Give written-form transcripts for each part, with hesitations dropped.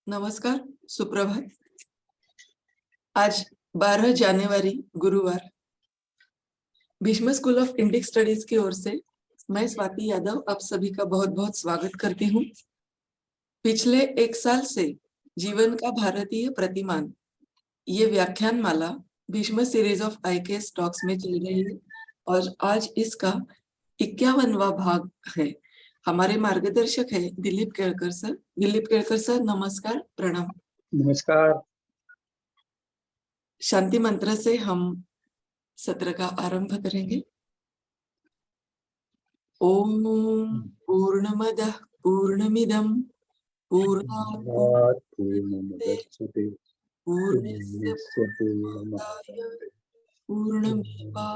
नमस्कार, सुप्रभात। आज 12 जनवरी गुरुवार, Bhishma school of Indic studies की ओर से मैं स्वाति यादव आप सभी का बहुत-बहुत स्वागत करती हूँ। पिछले 1 साल से जीवन का भारतीय प्रतिमान ये व्याख्यान माला Bhishma series of IKS talks में चल रही है और आज इसका 51वां भाग है। हमारे मार्गदर्शक है दिलीप केळकर सर। दिलीप केळकर सर, नमस्कार, प्रणाम। नमस्कार। शांति मंत्र से हम सत्र का आरंभ करेंगे। ओम पूर्णमदः पूर्णमिदं पूर्णात् पूर्णमुदच्यते पूर्णस्य पूर्णमादाय पूर्णमेवावशिष्यते।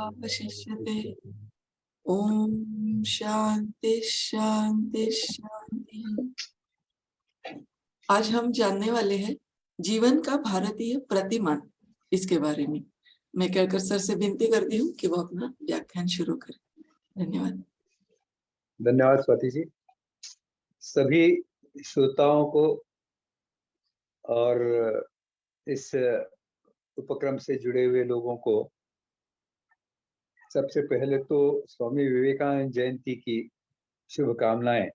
ओम शांति शांति शांति। आज हम जानने वाले हैं जीवन का भारतीय प्रतिमान, इसके बारे में। मैं केळकर सर से विनती करती हूँ कि वो अपना व्याख्यान शुरू करें। धन्यवाद। धन्यवाद स्वाति जी। सभी श्रोताओं को और इस उपक्रम से जुड़े हुए लोगों को सबसे पहले तो स्वामी विवेकानंद जयंती की शुभकामनाएं।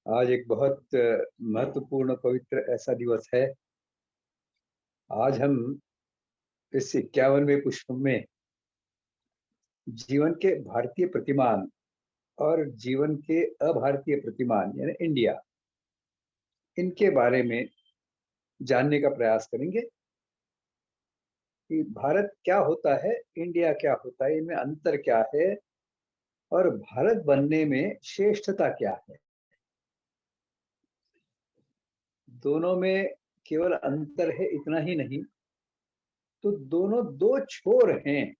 आज एक बहुत महत्वपूर्ण पवित्र ऐसा दिवस है। आज हम इस 51वें पुष्प में जीवन के भारतीय प्रतिमान और जीवन के अभारतीय प्रतिमान यानी इंडिया, इनके बारे में जानने का प्रयास करेंगे कि भारत क्या होता है, इंडिया क्या होता है, इनमें अंतर क्या है और भारत बनने में श्रेष्ठता क्या है। दोनों में केवल अंतर है इतना ही नहीं, तो दोनों दो छोर हैं,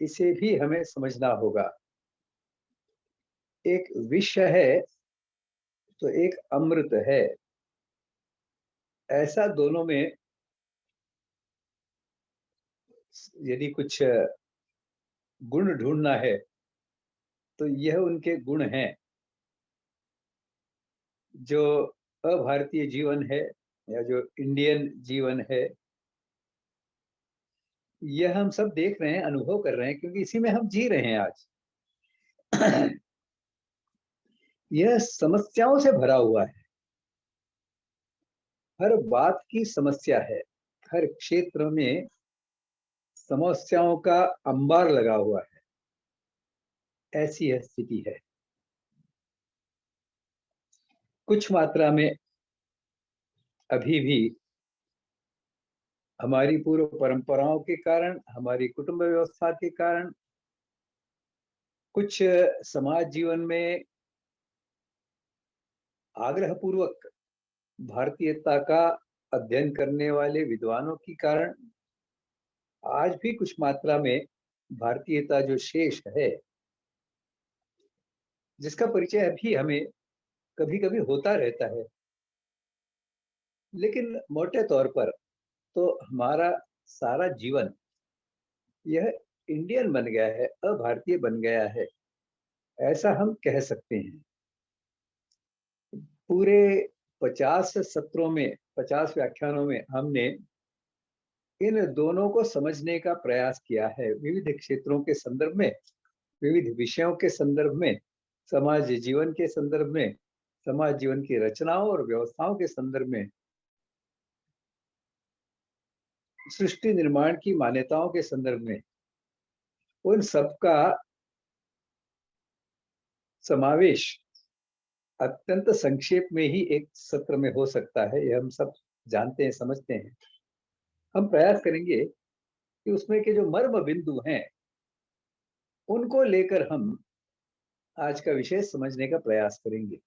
इसे भी हमें समझना होगा। एक विष है तो एक अमृत है। ऐसा दोनों में यदि कुछ गुण ढूंढना है तो यह उनके गुण हैं। जो अभारतीय जीवन है या जो इंडियन जीवन है, यह हम सब देख रहे हैं, अनुभव कर रहे हैं, क्योंकि इसी में हम जी रहे हैं आज। यह समस्याओं से भरा हुआ है। हर बात की समस्या है, हर क्षेत्र में समस्याओं का अंबार लगा हुआ है। ऐसी यह स्थिति है। कुछ मात्रा में अभी भी हमारी पूर्व परंपराओं के कारण, हमारी कुटुंब व्यवस्था के कारण, कुछ समाज जीवन में आग्रहपूर्वक भारतीयता का अध्ययन करने वाले विद्वानों के कारण आज भी कुछ मात्रा में भारतीयता जो शेष है, जिसका परिचय अभी हमें कभी कभी होता रहता है, लेकिन मोटे तौर पर तो हमारा सारा जीवन यह इंडियन बन गया है, अभारतीय बन गया है, ऐसा हम कह सकते हैं। पूरे 50 सत्रों में, 50 व्याख्यानों में हमने इन दोनों को समझने का प्रयास किया है। विविध क्षेत्रों के संदर्भ में, विविध विषयों के संदर्भ में, समाज जीवन के संदर्भ में, समाज जीवन की रचनाओं और व्यवस्थाओं के संदर्भ में, सृष्टि निर्माण की मान्यताओं के संदर्भ में, उन सबका समावेश अत्यंत संक्षेप में ही एक सत्र में हो सकता है। यह हम सब जानते हैं, समझते हैं। हम प्रयास करेंगे कि उसमें के जो मर्म बिंदु हैं उनको लेकर हम आज का विषय समझने का प्रयास करेंगे।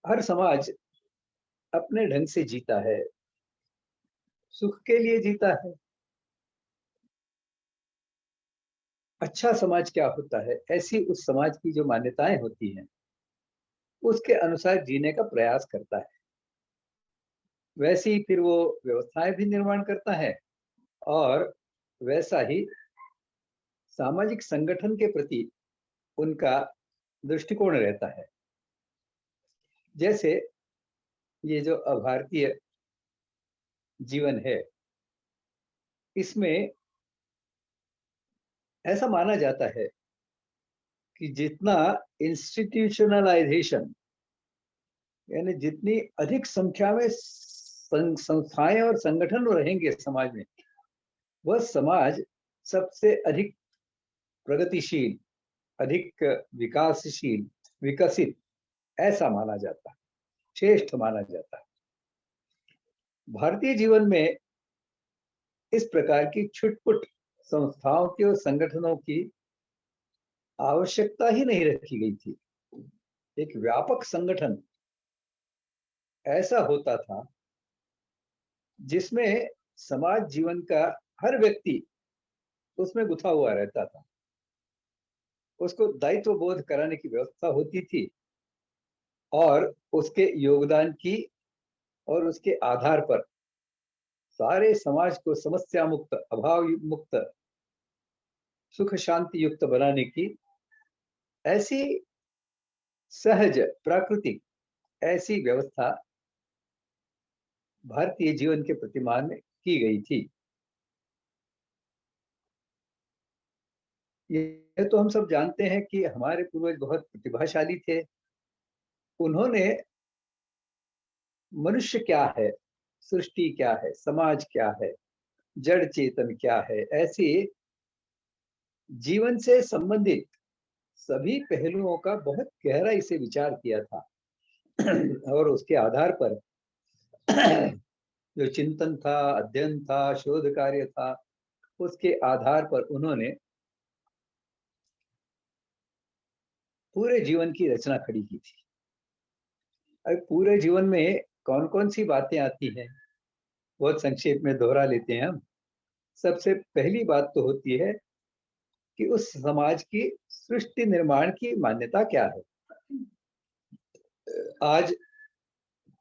हर समाज अपने ढंग से जीता है, सुख के लिए जीता है। अच्छा समाज क्या होता है, ऐसी उस समाज की जो मान्यताएं होती हैं उसके अनुसार जीने का प्रयास करता है। वैसे ही फिर वो व्यवस्थाएं भी निर्माण करता है और वैसा ही सामाजिक संगठन के प्रति उनका दृष्टिकोण रहता है। जैसे ये जो अभारतीय जीवन है, इसमें ऐसा माना जाता है कि जितना इंस्टीट्यूशनलाइजेशन, यानी जितनी अधिक संख्या में संस्थाएं और संगठन रहेंगे समाज में, वह समाज सबसे अधिक प्रगतिशील, अधिक विकासशील, विकसित ऐसा माना जाता है, श्रेष्ठ माना जाता है। भारतीय जीवन में इस प्रकार की छुटपुट संस्थाओं की और संगठनों की आवश्यकता ही नहीं रखी गई थी। एक व्यापक संगठन ऐसा होता था जिसमें समाज जीवन का हर व्यक्ति उसमें गुथा हुआ रहता था। उसको दायित्व बोध कराने की व्यवस्था होती थी और उसके योगदान की और उसके आधार पर सारे समाज को समस्या मुक्त, अभाव मुक्त, सुख शांति युक्त बनाने की ऐसी सहज प्राकृतिक ऐसी व्यवस्था भारतीय जीवन के प्रतिमान में की गई थी। ये तो हम सब जानते हैं कि हमारे पूर्वज बहुत प्रतिभाशाली थे। उन्होंने मनुष्य क्या है, सृष्टि क्या है, समाज क्या है, जड़ चेतन क्या है, ऐसे जीवन से संबंधित सभी पहलुओं का बहुत गहराई से विचार किया था। और उसके आधार पर जो चिंतन था, अध्ययन था, शोध कार्य था, उसके आधार पर उन्होंने पूरे जीवन की रचना खड़ी की थी। अब पूरे जीवन में कौन कौन सी बातें आती हैं, बहुत संक्षेप में दोहरा लेते हैं हम। सबसे पहली बात तो होती है कि उस समाज की सृष्टि निर्माण की मान्यता क्या है। आज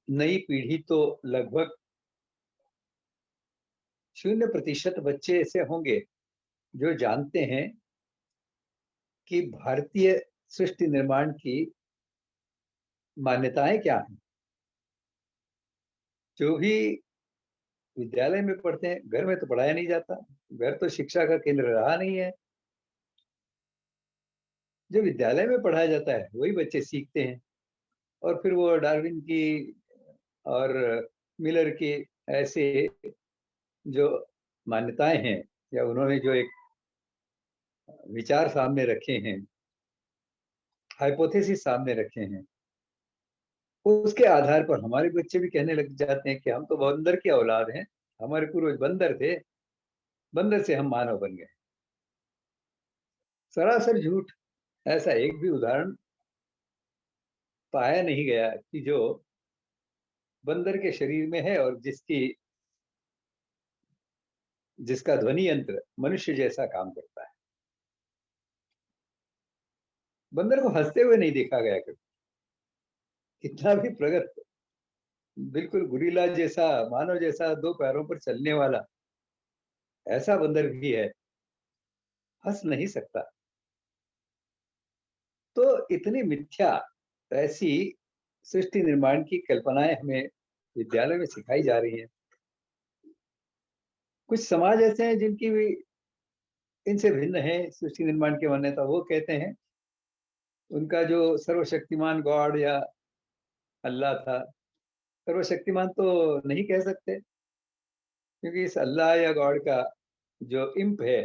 नई पीढ़ी तो लगभग 0% बच्चे ऐसे होंगे जो जानते हैं कि भारतीय सृष्टि निर्माण की मान्यताएं क्या हैं। जो भी विद्यालय में पढ़ते हैं, घर में तो पढ़ाया नहीं जाता, घर तो शिक्षा का केंद्र रहा नहीं है। जो विद्यालय में पढ़ाया जाता है वही बच्चे सीखते हैं, और फिर वो डार्विन की और मिलर की ऐसे जो मान्यताएं हैं, या उन्होंने जो एक विचार सामने रखे हैं, हाइपोथेसिस सामने रखे हैं, उसके आधार पर हमारे बच्चे भी कहने लग जाते हैं कि हम तो बंदर की औलाद हैं, हमारे पूर्वज बंदर थे, बंदर से हम मानव बन गए। सरासर झूठ। ऐसा एक भी उदाहरण पाया नहीं गया कि जो बंदर के शरीर में है और जिसका ध्वनि यंत्र मनुष्य जैसा काम करता है। बंदर को हंसते हुए नहीं देखा गया कभी। कितना भी प्रगत, बिल्कुल गुरिल्ला जैसा, मानव जैसा 2 पैरों पर चलने वाला ऐसा बंदर भी है, हंस नहीं सकता। तो इतनी मिथ्या ऐसी सृष्टि निर्माण की कल्पनाएं हमें विद्यालय में सिखाई जा रही हैं। कुछ समाज ऐसे हैं जिनकी भी इनसे भिन्न है सृष्टि निर्माण की मान्यता। वो कहते हैं उनका जो सर्वशक्तिमान गॉड या अल्लाह था, सर्वशक्तिमान तो नहीं कह सकते, क्योंकि इस अल्लाह या गॉड का जो इम्प है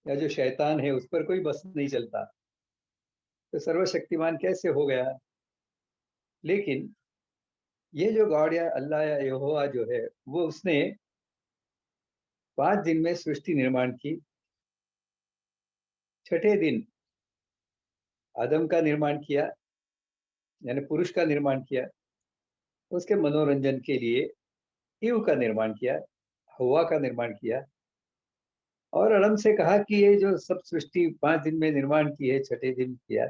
या जो शैतान है उस पर कोई बस नहीं चलता, तो सर्वशक्तिमान कैसे हो गया। लेकिन ये जो गॉड या अल्लाह या यहोवा जो है, वो उसने 5 दिन में सृष्टि निर्माण की। छठे दिन आदम का निर्माण किया, यानी पुरुष का निर्माण किया। उसके मनोरंजन के लिए ईव का निर्माण किया, हवा का निर्माण किया, और आदम से कहा कि ये जो सब सृष्टि 5 दिन में निर्माण की है, छठे दिन किया,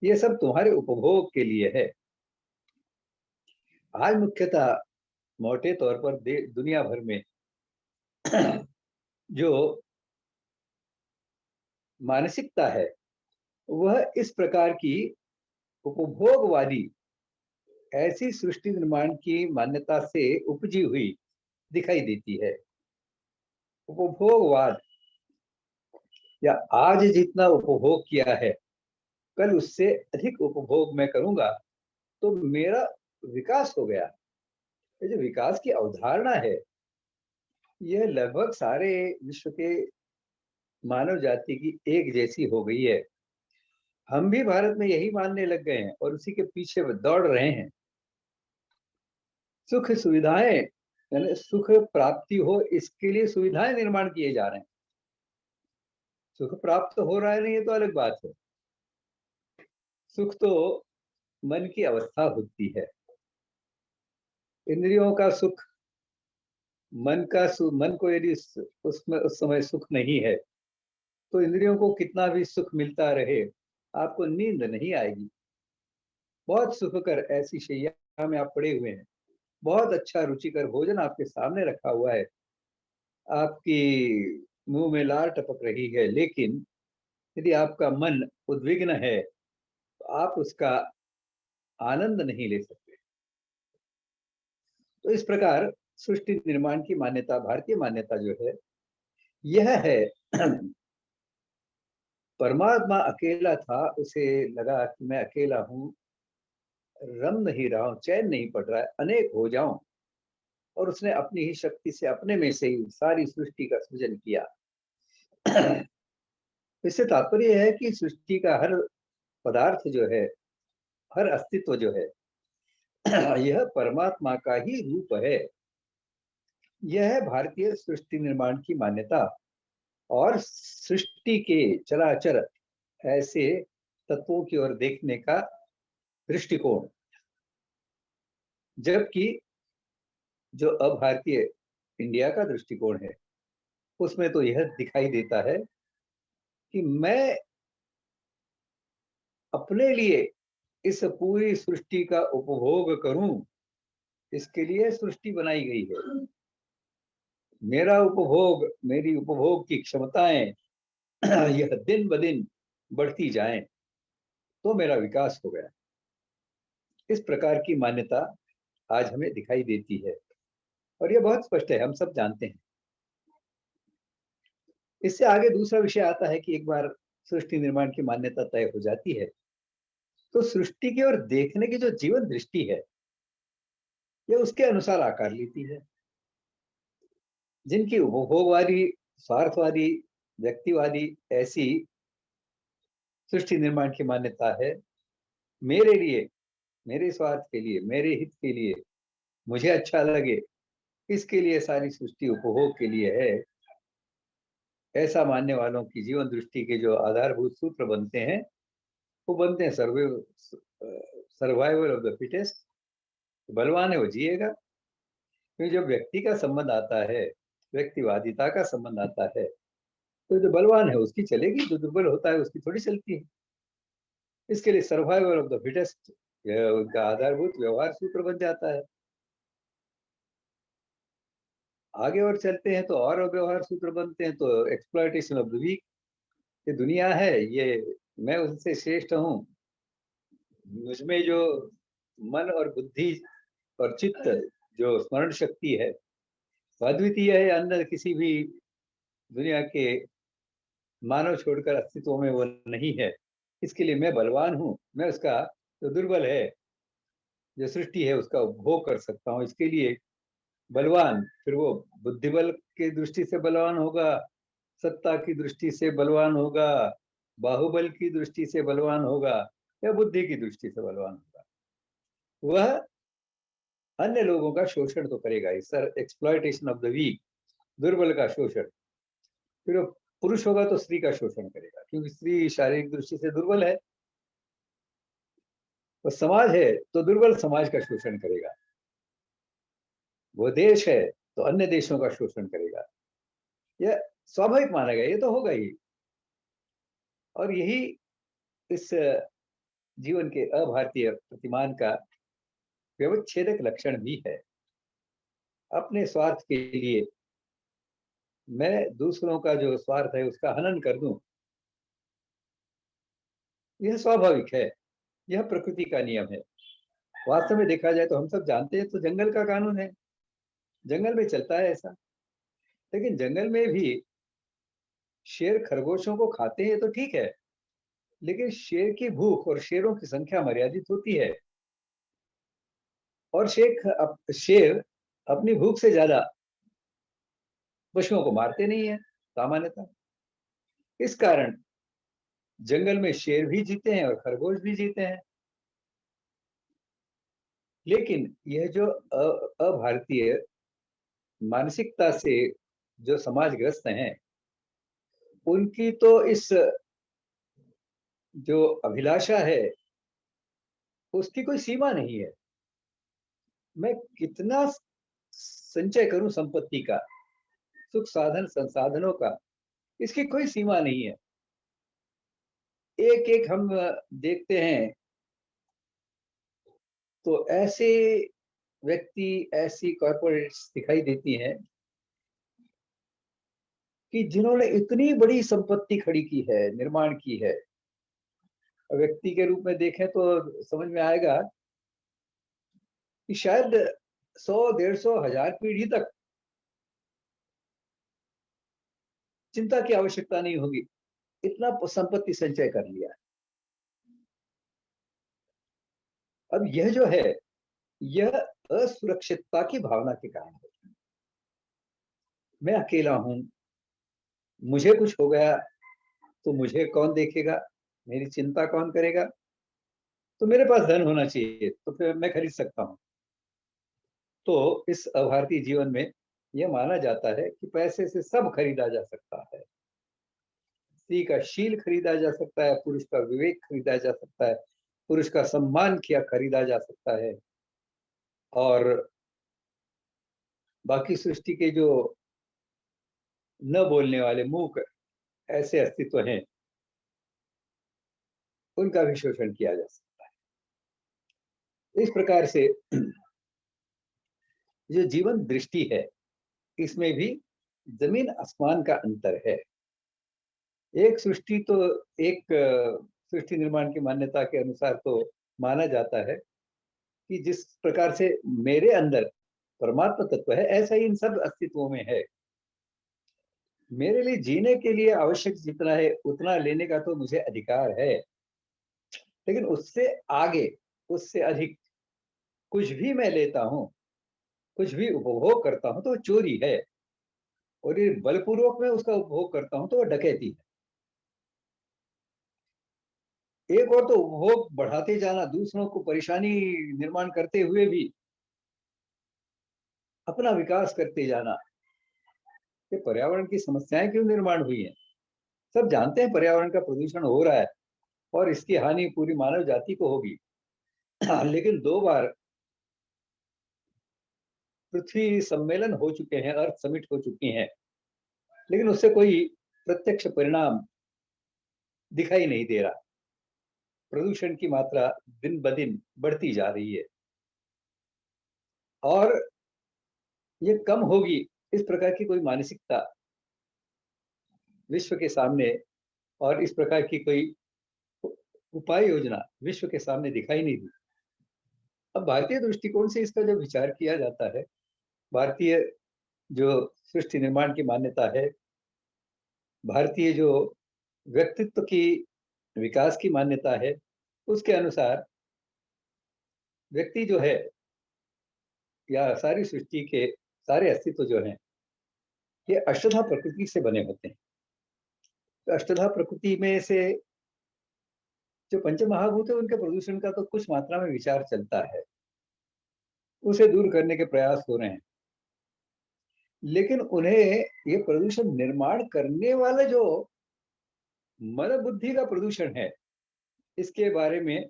ये सब तुम्हारे उपभोग के लिए है। आज मुख्यतः मोटे तौर पर दुनिया भर में जो मानसिकता है वह इस प्रकार की उपभोगवादी ऐसी सृष्टि निर्माण की मान्यता से उपजी हुई दिखाई देती है। उपभोगवाद या आज जितना उपभोग किया है कल उससे अधिक उपभोग मैं करूंगा तो मेरा विकास हो गया। ये जो विकास की अवधारणा है यह लगभग सारे विश्व के मानव जाति की एक जैसी हो गई है। हम भी भारत में यही मानने लग गए हैं और उसी के पीछे दौड़ रहे हैं। सुख सुविधाएं यानी सुख प्राप्ति हो इसके लिए सुविधाएं निर्माण किए जा रहे हैं। सुख प्राप्त हो रहा है नहीं ये तो अलग बात है। सुख तो मन की अवस्था होती है। इंद्रियों का सुख मन को यदि उसमें उस समय सुख नहीं है तो इंद्रियों को कितना भी सुख मिलता रहे आपको नींद नहीं आएगी। बहुत सुखकर ऐसी शैया में आप पड़े हुए हैं, बहुत अच्छा रुचिकर भोजन आपके सामने रखा हुआ है, आपकी मुंह में लार टपक रही है, लेकिन यदि आपका मन उद्विग्न है तो आप उसका आनंद नहीं ले सकते। तो इस प्रकार सृष्टि निर्माण की मान्यता, भारतीय मान्यता जो है यह है परमात्मा अकेला था, उसे लगा कि मैं अकेला हूं, रम नहीं रहा हूं, चैन नहीं पड़ रहा है, अनेक हो जाऊं, और उसने अपनी ही शक्ति से अपने में से ही सारी सृष्टि का सृजन किया। इससे तात्पर्य है कि सृष्टि का हर पदार्थ जो है, हर अस्तित्व जो है यह परमात्मा का ही रूप है। यह है भारतीय सृष्टि निर्माण की मान्यता और सृष्टि के चराचर ऐसे तत्वों की ओर देखने का दृष्टिकोण। जबकि जो अभारतीय इंडिया का दृष्टिकोण है उसमें तो यह दिखाई देता है कि मैं अपने लिए इस पूरी सृष्टि का उपभोग करूं, इसके लिए सृष्टि बनाई गई है। मेरा उपभोग, मेरी उपभोग की क्षमताएं यह दिन ब दिन बढ़ती जाएं तो मेरा विकास हो गया। इस प्रकार की मान्यता आज हमें दिखाई देती है और यह बहुत स्पष्ट है, हम सब जानते हैं। इससे आगे दूसरा विषय आता है कि एक बार सृष्टि निर्माण की मान्यता तय हो जाती है तो सृष्टि की ओर देखने की जो जीवन दृष्टि है यह उसके अनुसार आकार लेती है। जिनकी उपभोगवादी, स्वार्थवादी, व्यक्तिवादी ऐसी सृष्टि निर्माण की मान्यता है, मेरे लिए, मेरे स्वार्थ के लिए, मेरे हित के लिए, मुझे अच्छा लगे, इसके लिए सारी सृष्टि उपभोग के लिए है, ऐसा मानने वालों की जीवन दृष्टि के जो आधारभूत सूत्र बनते हैं वो बनते हैं सर्वाइवल ऑफ द फिटेस्ट। बलवान है वो जिएगा। क्योंकि जब व्यक्ति का संबंध आता है, व्यक्तिवादिता का संबंध आता है तो जो बलवान है उसकी चलेगी, जो दुर्बल होता है उसकी थोड़ी चलती है। इसके लिए सर्वाइवल ऑफ द फिटेस्ट उनका आधारभूत व्यवहार सूत्र बन जाता है। आगे और चलते हैं तो और व्यवहार सूत्र बनते हैं, तो एक्सप्लॉयटेशन ऑफ द वीक। ये दुनिया है, ये मैं उनसे श्रेष्ठ हूँ, मुझमें जो मन और बुद्धि और चित्त, जो स्मरण शक्ति है अद्वितीय है, अंदर किसी भी दुनिया के मानव छोड़कर अस्तित्व में वो नहीं है। इसके लिए मैं बलवान हूँ, मैं उसका जो दुर्बल है, जो सृष्टि है उसका उपभोग कर सकता हूँ। इसके लिए बलवान, फिर वो बुद्धिबल की दृष्टि से बलवान होगा, सत्ता की दृष्टि से बलवान होगा, बाहुबल की दृष्टि से बलवान होगा, या बुद्धि की दृष्टि से बलवान होगा। वह अन्य लोगों का शोषण तो करेगा ही sir, exploitation of the weak, दुर्बल का शोषण। फिर वो पुरुष होगा तो स्त्री का शोषण करेगा, क्योंकि स्त्री शारीरिक दृष्टि से दुर्बल है। वो समाज है तो दुर्बल समाज का शोषण करेगा। वो देश है तो अन्य देशों का शोषण करेगा। यह स्वाभाविक माना गया, ये तो होगा ही। और यही इस जीवन के अभारतीय प्रतिमान का व्यवच्छेदक लक्षण भी है। अपने स्वार्थ के लिए मैं दूसरों का जो स्वार्थ है उसका हनन कर दूं, यह स्वाभाविक है, यह प्रकृति का नियम है। वास्तव में देखा जाए तो हम सब जानते हैं, तो जंगल का कानून है, जंगल में चलता है ऐसा। लेकिन जंगल में भी शेर खरगोशों को खाते हैं तो ठीक है, लेकिन शेर की भूख और शेरों की संख्या मर्यादित होती है, और शेर अपनी भूख से ज्यादा पशुओं को मारते नहीं है सामान्यतः। इस कारण जंगल में शेर भी जीते हैं और खरगोश भी जीते हैं। लेकिन यह जो अभारतीय मानसिकता से जो समाजग्रस्त हैं, उनकी तो इस जो अभिलाषा है उसकी कोई सीमा नहीं है। मैं कितना संचय करूं संपत्ति का, सुख साधन संसाधनों का, इसकी कोई सीमा नहीं है। एक एक हम देखते हैं तो ऐसे व्यक्ति, ऐसी कॉर्पोरेट्स दिखाई देती हैं कि जिन्होंने इतनी बड़ी संपत्ति खड़ी की है, निर्माण की है। व्यक्ति के रूप में देखें तो समझ में आएगा कि शायद 100, 150, 1000 पीढ़ी तक चिंता की आवश्यकता नहीं होगी, इतना संपत्ति संचय कर लिया। अब यह जो है, यह असुरक्षितता की भावना के कारण है। मैं अकेला हूं, मुझे कुछ हो गया तो मुझे कौन देखेगा, मेरी चिंता कौन करेगा। तो मेरे पास धन होना चाहिए तो फिर मैं खरीद सकता हूं। तो इस अभारतीय जीवन में यह माना जाता है कि पैसे से सब खरीदा जा सकता है। स्त्री का शील खरीदा जा सकता है, पुरुष का विवेक खरीदा जा सकता है, पुरुष का सम्मान किया खरीदा जा सकता है, और बाकी सृष्टि के जो न बोलने वाले मूक ऐसे अस्तित्व हैं, उनका भी शोषण किया जा सकता है। इस प्रकार से जो जीवन दृष्टि है, इसमें भी जमीन आसमान का अंतर है। एक सृष्टि तो एक सृष्टि निर्माण की मान्यता के अनुसार तो माना जाता है कि जिस प्रकार से मेरे अंदर परमात्मा तत्व है, ऐसा ही इन सब अस्तित्वों में है। मेरे लिए जीने के लिए आवश्यक जितना है उतना लेने का तो मुझे अधिकार है, लेकिन उससे आगे, उससे अधिक कुछ भी मैं लेता हूं, कुछ भी उपभोग करता हूं, तो वो चोरी है। और ये बलपूर्वक मैं उसका उपभोग करता हूं तो वो डकैती है। एक और तो उपभोग बढ़ाते जाना, दूसरों को परेशानी निर्माण करते हुए भी अपना विकास करते जाना। ये पर्यावरण की समस्याएं क्यों निर्माण हुई हैं? सब जानते हैं पर्यावरण का प्रदूषण हो रहा है और इसकी हानि पूरी मानव जाति को होगी। लेकिन 2 बार पृथ्वी सम्मेलन हो चुके हैं, अर्थ समिट हो चुकी हैं, लेकिन उससे कोई प्रत्यक्ष परिणाम दिखाई नहीं दे रहा। प्रदूषण की मात्रा दिन ब दिन बढ़ती जा रही है, और ये कम होगी, इस प्रकार की कोई मानसिकता विश्व के सामने, और इस प्रकार की कोई उपाय योजना विश्व के सामने दिखाई नहीं दी। अब भारतीय दृष्टिकोण से इसका जो विचार किया जाता है, भारतीय जो सृष्टि निर्माण की मान्यता है, भारतीय जो व्यक्तित्व की विकास की मान्यता है, उसके अनुसार व्यक्ति जो है, या सारी सृष्टि के सारे अस्तित्व जो हैं, ये अष्टधा प्रकृति से बने होते हैं। तो अष्टधा प्रकृति में से जो पंच महाभूत है, उनके प्रदूषण का तो कुछ मात्रा में विचार चलता है, उसे दूर करने के प्रयास हो रहे हैं। लेकिन उन्हें ये प्रदूषण निर्माण करने वाला जो मन बुद्धि का प्रदूषण है, इसके बारे में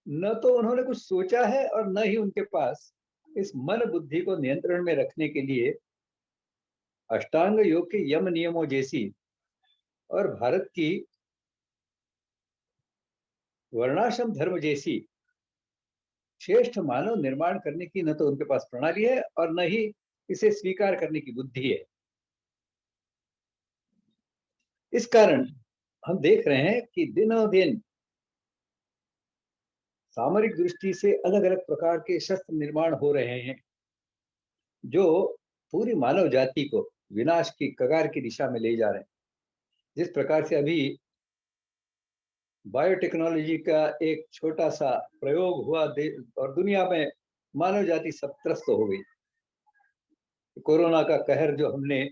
न तो उन्होंने कुछ सोचा है, और न ही उनके पास इस मन बुद्धि को नियंत्रण में रखने के लिए अष्टांग योग के यम नियमों जैसी और भारत की वर्णाश्रम धर्म जैसी श्रेष्ठ मानव निर्माण करने की न तो उनके पास प्रणाली है, और न ही इसे स्वीकार करने की बुद्धि है। इस कारण हम देख रहे हैं कि दिनों दिन सामरिक दृष्टि से अलग अलग प्रकार के शस्त्र निर्माण हो रहे हैं जो पूरी मानव जाति को विनाश की कगार की दिशा में ले जा रहे हैं। जिस प्रकार से अभी बायोटेक्नोलॉजी का एक छोटा सा प्रयोग हुआ और दुनिया में मानव जाति सब त्रस्त हो गई। कोरोना का कहर जो हमने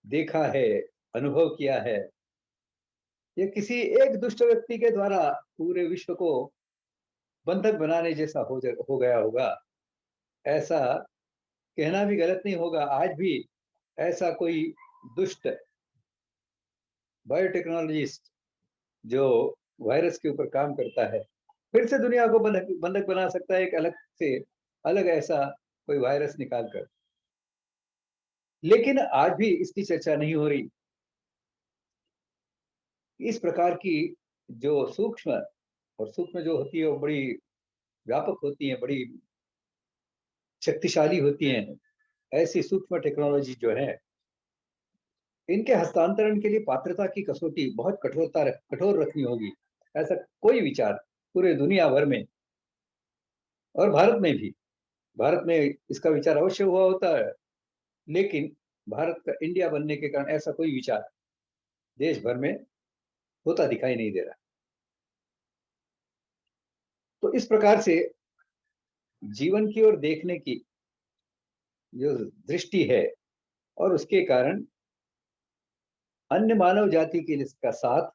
देखा है, अनुभव किया है, ये किसी एक दुष्ट व्यक्ति के द्वारा पूरे विश्व को बंधक बनाने जैसा हो गया होगा। ऐसा कहना भी गलत नहीं होगा। आज भी ऐसा कोई दुष्ट बायोटेक्नोलॉजिस्ट जो वायरस के ऊपर काम करता है फिर से दुनिया को बंधक बना सकता है, एक अलग ऐसा कोई वायरस निकाल कर। लेकिन आज भी इसकी चर्चा नहीं हो रही। इस प्रकार की जो सूक्ष्म जो होती है वो बड़ी व्यापक होती है, बड़ी शक्तिशाली होती हैं। ऐसी सूक्ष्म टेक्नोलॉजी जो है, इनके हस्तांतरण के लिए पात्रता की कसौटी बहुत कठोर रखनी होगी। ऐसा कोई विचार पूरे दुनिया भर में और भारत में इसका विचार अवश्य हुआ होता है, लेकिन भारत का इंडिया बनने के कारण ऐसा कोई विचार देश भर में होता दिखाई नहीं दे रहा। तो इस प्रकार से जीवन की ओर देखने की जो दृष्टि है और उसके कारण अन्य मानव जाति के साथ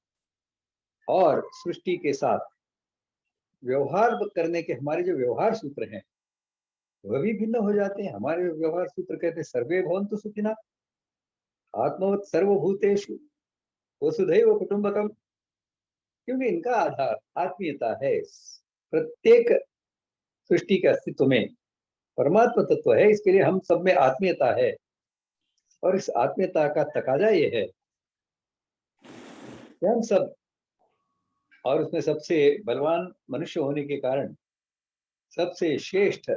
और सृष्टि के साथ व्यवहार करने के हमारे जो व्यवहार सूत्र हैं वह भी भिन्न हो जाते हैं। हमारे व्यवहार सूत्र कहते हैं सर्वे भवन्तु सुखिनः, आत्मवत् सर्वभूतेषु वसुधैव कुटुम्बकम, क्योंकि इनका आधार आत्मीयता है। प्रत्येक सृष्टि के अस्तित्व में परमात्मा तत्व है, इसके लिए हम सब में आत्मीयता है। और इस आत्मीयता का तकाजा ये है कि हम सब, और उसमें सबसे बलवान मनुष्य होने के कारण सबसे श्रेष्ठ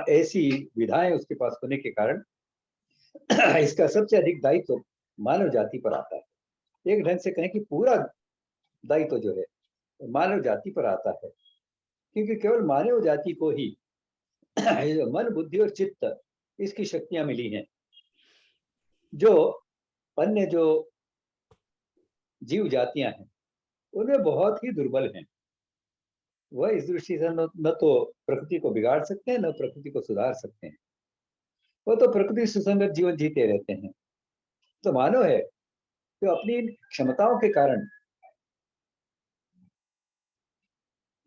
ऐसी विधाएं उसके पास होने के कारण इसका सबसे अधिक दायित्व मानव जाति पर आता है। एक ढंग से कहें कि पूरा दायित्व जो है मानव जाति पर आता है, क्योंकि केवल मानव जाति को ही मन, बुद्धि और चित्त इसकी शक्तियां मिली हैं, जो अन्य जो जीव जातियां हैं उनमें बहुत ही दुर्बल हैं। वह इस दृष्टि से न तो प्रकृति को बिगाड़ सकते हैं, न प्रकृति को सुधार सकते हैं। वो तो प्रकृति सुसंगत जीवन जीते रहते हैं। तो मानव है जो अपनी क्षमताओं के कारण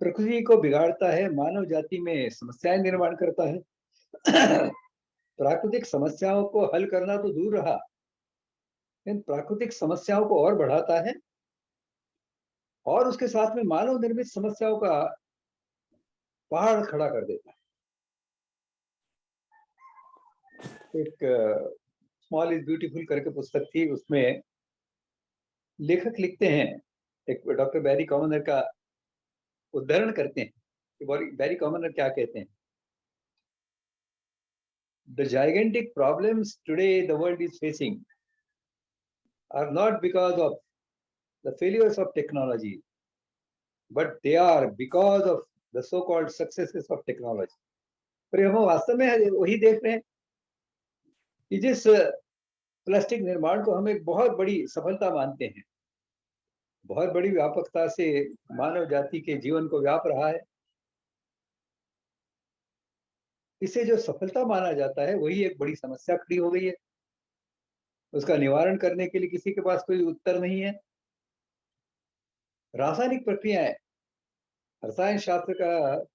प्रकृति को बिगाड़ता है, मानव जाति में समस्याएं निर्माण करता है। प्राकृतिक समस्याओं को हल करना तो दूर रहा, इन प्राकृतिक समस्याओं को और बढ़ाता है और उसके साथ में मानव निर्मित समस्याओं का पहाड़ खड़ा कर देता है। एक स्मॉल इज ब्यूटीफुल करके पुस्तक थी, उसमें लेखक लिखते हैं, एक डॉक्टर बैरी कॉमनर का उद्धरण करते हैं कि बैरी कॉमनर क्या कहते हैं। The gigantic problems today the world is facing are not because of the failures of technology, but they are because of the so-called successes of technology. पर हम वास्तव में वही देख रहे हैं कि जिस प्लास्टिक निर्माण को हम एक बहुत बड़ी सफलता मानते हैं, बहुत बड़ी व्यापकता से मानव जाति के जीवन को व्याप रहा है, इसे जो सफलता माना जाता है वही एक बड़ी समस्या खड़ी हो गई है। उसका निवारण करने के लिए किसी के पास कोई उत्तर नहीं है। रासायनिक प्रक्रियाएं, रसायन शास्त्र का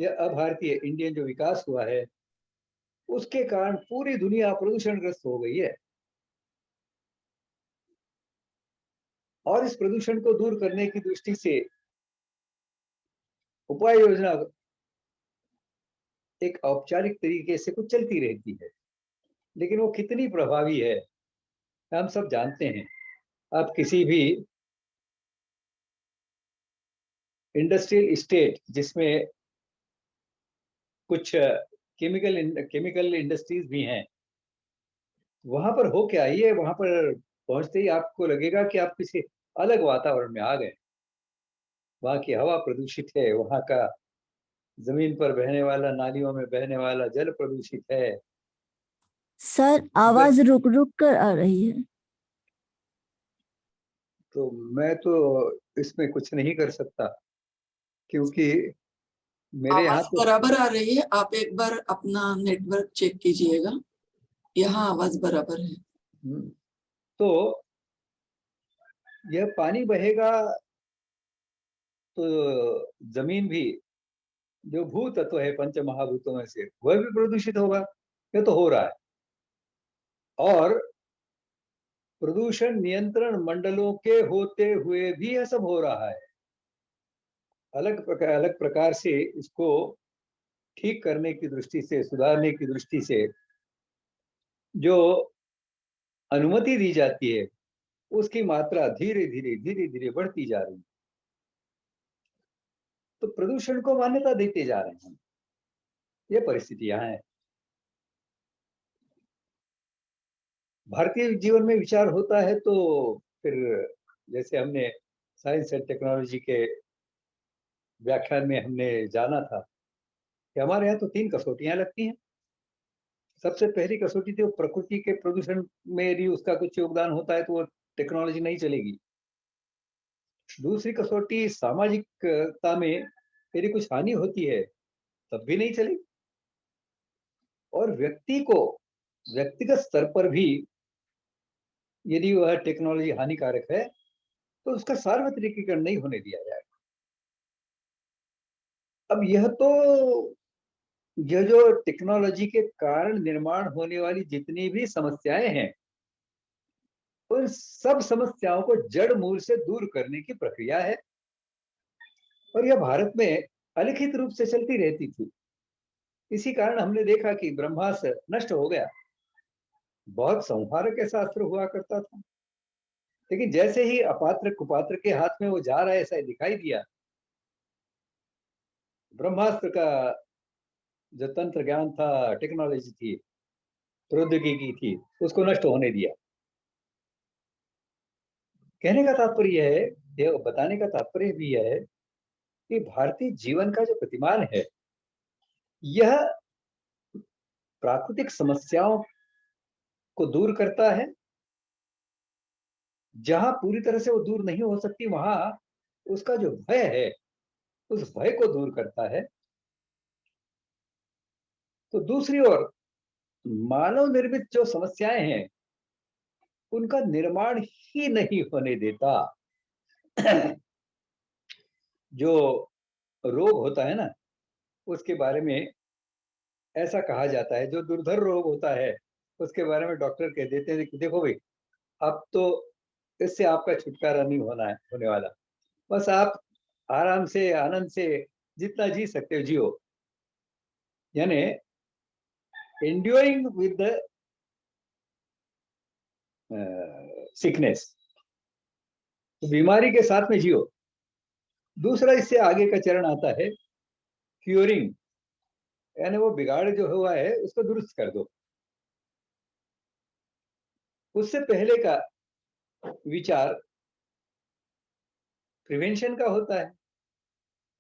यह अभारतीय इंडियन जो विकास हुआ है उसके कारण पूरी दुनिया प्रदूषणग्रस्त हो गई है। और इस प्रदूषण को दूर करने की दृष्टि से उपाय योजना एक औपचारिक तरीके से कुछ चलती रहती है, लेकिन वो कितनी प्रभावी है हम सब जानते हैं। आप किसी भी इंडस्ट्रियल स्टेट जिसमें कुछ केमिकल इंडस्ट्रीज भी हैं, वहां पर हो क्या, ये वहां पर पहुंचते ही आपको लगेगा कि आप किसी अलग वातावरण में आ गए। वहाँ की हवा प्रदूषित है, वहाँ का जमीन पर बहने वाला, नालियों में बहने वाला जल प्रदूषित है। सर अगर आवाज रुक रुक कर आ रही है। तो मैं तो इसमें कुछ नहीं कर सकता, क्योंकि मेरे यहाँ आवाज तो बराबर आ रही है, आप एक बार अपना नेटवर्क चेक कीजिएगा। यहाँ आवाज बराबर है। तो यह पानी बहेगा तो जमीन भी, जो भू तत्व है पंच महाभूतों में से, वह भी प्रदूषित होगा। यह तो हो रहा है। और प्रदूषण नियंत्रण मंडलों के होते हुए भी यह सब हो रहा है। अलग प्रकार से इसको ठीक करने की दृष्टि से, सुधारने की दृष्टि से जो अनुमति दी जाती है, उसकी मात्रा धीरे धीरे धीरे धीरे बढ़ती जा रही है। तो प्रदूषण को मान्यता देते जा रहे हैं। ये परिस्थिति यहाँ है। भारतीय जीवन में विचार होता है तो फिर, जैसे हमने साइंस एंड टेक्नोलॉजी के व्याख्यान में हमने जाना था कि हमारे यहाँ तो 3 कसौटियां लगती हैं। सबसे पहली कसौटी थी, वो प्रकृति के प्रदूषण में यदि उसका कुछ योगदान होता है तो वो टेक्नोलॉजी नहीं चलेगी। दूसरी कसौटी सामाजिकता में यदि कुछ हानि होती है तब भी नहीं चलेगी। और व्यक्ति को व्यक्तिगत स्तर पर भी यदि वह टेक्नोलॉजी हानिकारक है तो उसका सार्वत्रिकीकरण नहीं होने दिया जाएगा। अब यह जो टेक्नोलॉजी के कारण निर्माण होने वाली जितनी भी समस्याएं हैं, उन सब समस्याओं को जड़ मूल से दूर करने की प्रक्रिया है। और यह भारत में अलिखित रूप से चलती रहती थी। इसी कारण हमने देखा कि ब्रह्मास्त्र नष्ट हो गया। बहुत संहारक ऐसा अस्त्र हुआ करता था, लेकिन जैसे ही अपात्र कुपात्र के हाथ में वो जा रहा है ऐसा दिखाई दिया, ब्रह्मास्त्र का जो तंत्र ज्ञान था, टेक्नोलॉजी थी, प्रौद्योगिकी थी, उसको नष्ट होने दिया। कहने का तात्पर्य है, यह बताने का तात्पर्य भी यह है कि भारतीय जीवन का जो प्रतिमान है, यह प्राकृतिक समस्याओं को दूर करता है। जहां पूरी तरह से वो दूर नहीं हो सकती, वहां उसका जो भय है, उस भय को दूर करता है। तो दूसरी ओर मानव निर्मित जो समस्याएं हैं, उनका निर्माण ही नहीं होने देता। जो रोग होता है ना, उसके बारे में ऐसा कहा जाता है, जो दुर्धर रोग होता है उसके बारे में डॉक्टर कह देते हैं कि देखो भाई, अब तो इससे आपका छुटकारा नहीं होने वाला। बस आप आराम से, आनंद से जितना जी सकते हो जियो। यानी enduring with the सिकनेस, तो बीमारी के साथ में जियो। दूसरा इससे आगे का चरण आता है क्यूरिंग, यानी वो बिगाड़ जो हुआ है उसको दुरुस्त कर दो। उससे पहले का विचार प्रिवेंशन का होता है।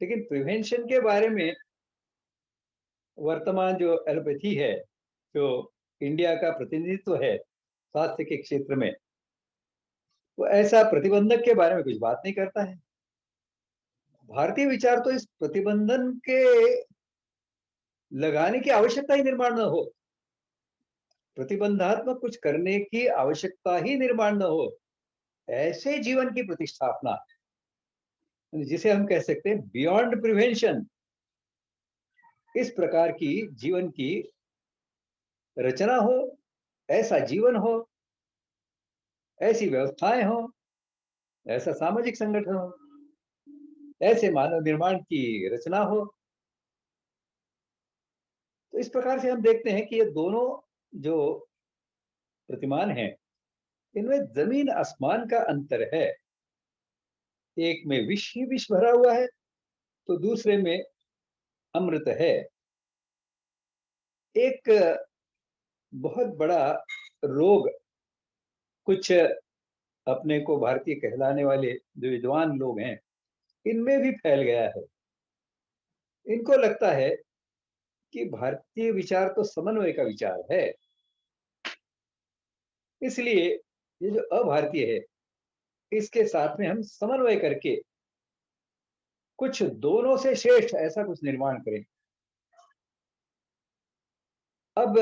लेकिन प्रिवेंशन के बारे में वर्तमान जो एलोपैथी है, जो इंडिया का प्रतिनिधित्व है स्वास्थ्य के क्षेत्र में, वो ऐसा प्रतिबंधक के बारे में कुछ बात नहीं करता है। भारतीय विचार तो इस प्रतिबंधन के लगाने की आवश्यकता ही निर्माण न हो, प्रतिबंधात्मक कुछ करने की आवश्यकता ही निर्माण न हो, ऐसे जीवन की प्रतिष्ठापना, जिसे हम कह सकते हैं बियॉन्ड प्रिवेंशन, इस प्रकार की जीवन की रचना हो, ऐसा जीवन हो, ऐसी व्यवस्थाएं हो, ऐसा सामाजिक संगठन हो, ऐसे मानव निर्माण की रचना हो। तो इस प्रकार से हम देखते हैं कि ये दोनों जो प्रतिमान हैं, इनमें जमीन आसमान का अंतर है। एक में विष ही विष भरा हुआ है, तो दूसरे में अमृत है। एक बहुत बड़ा रोग कुछ अपने को भारतीय कहलाने वाले जो विद्वान लोग हैं, इनमें भी फैल गया है। इनको लगता है कि भारतीय विचार तो समन्वय का विचार है, इसलिए ये जो अभारतीय है इसके साथ में हम समन्वय करके कुछ दोनों से श्रेष्ठ ऐसा कुछ निर्माण करें। अब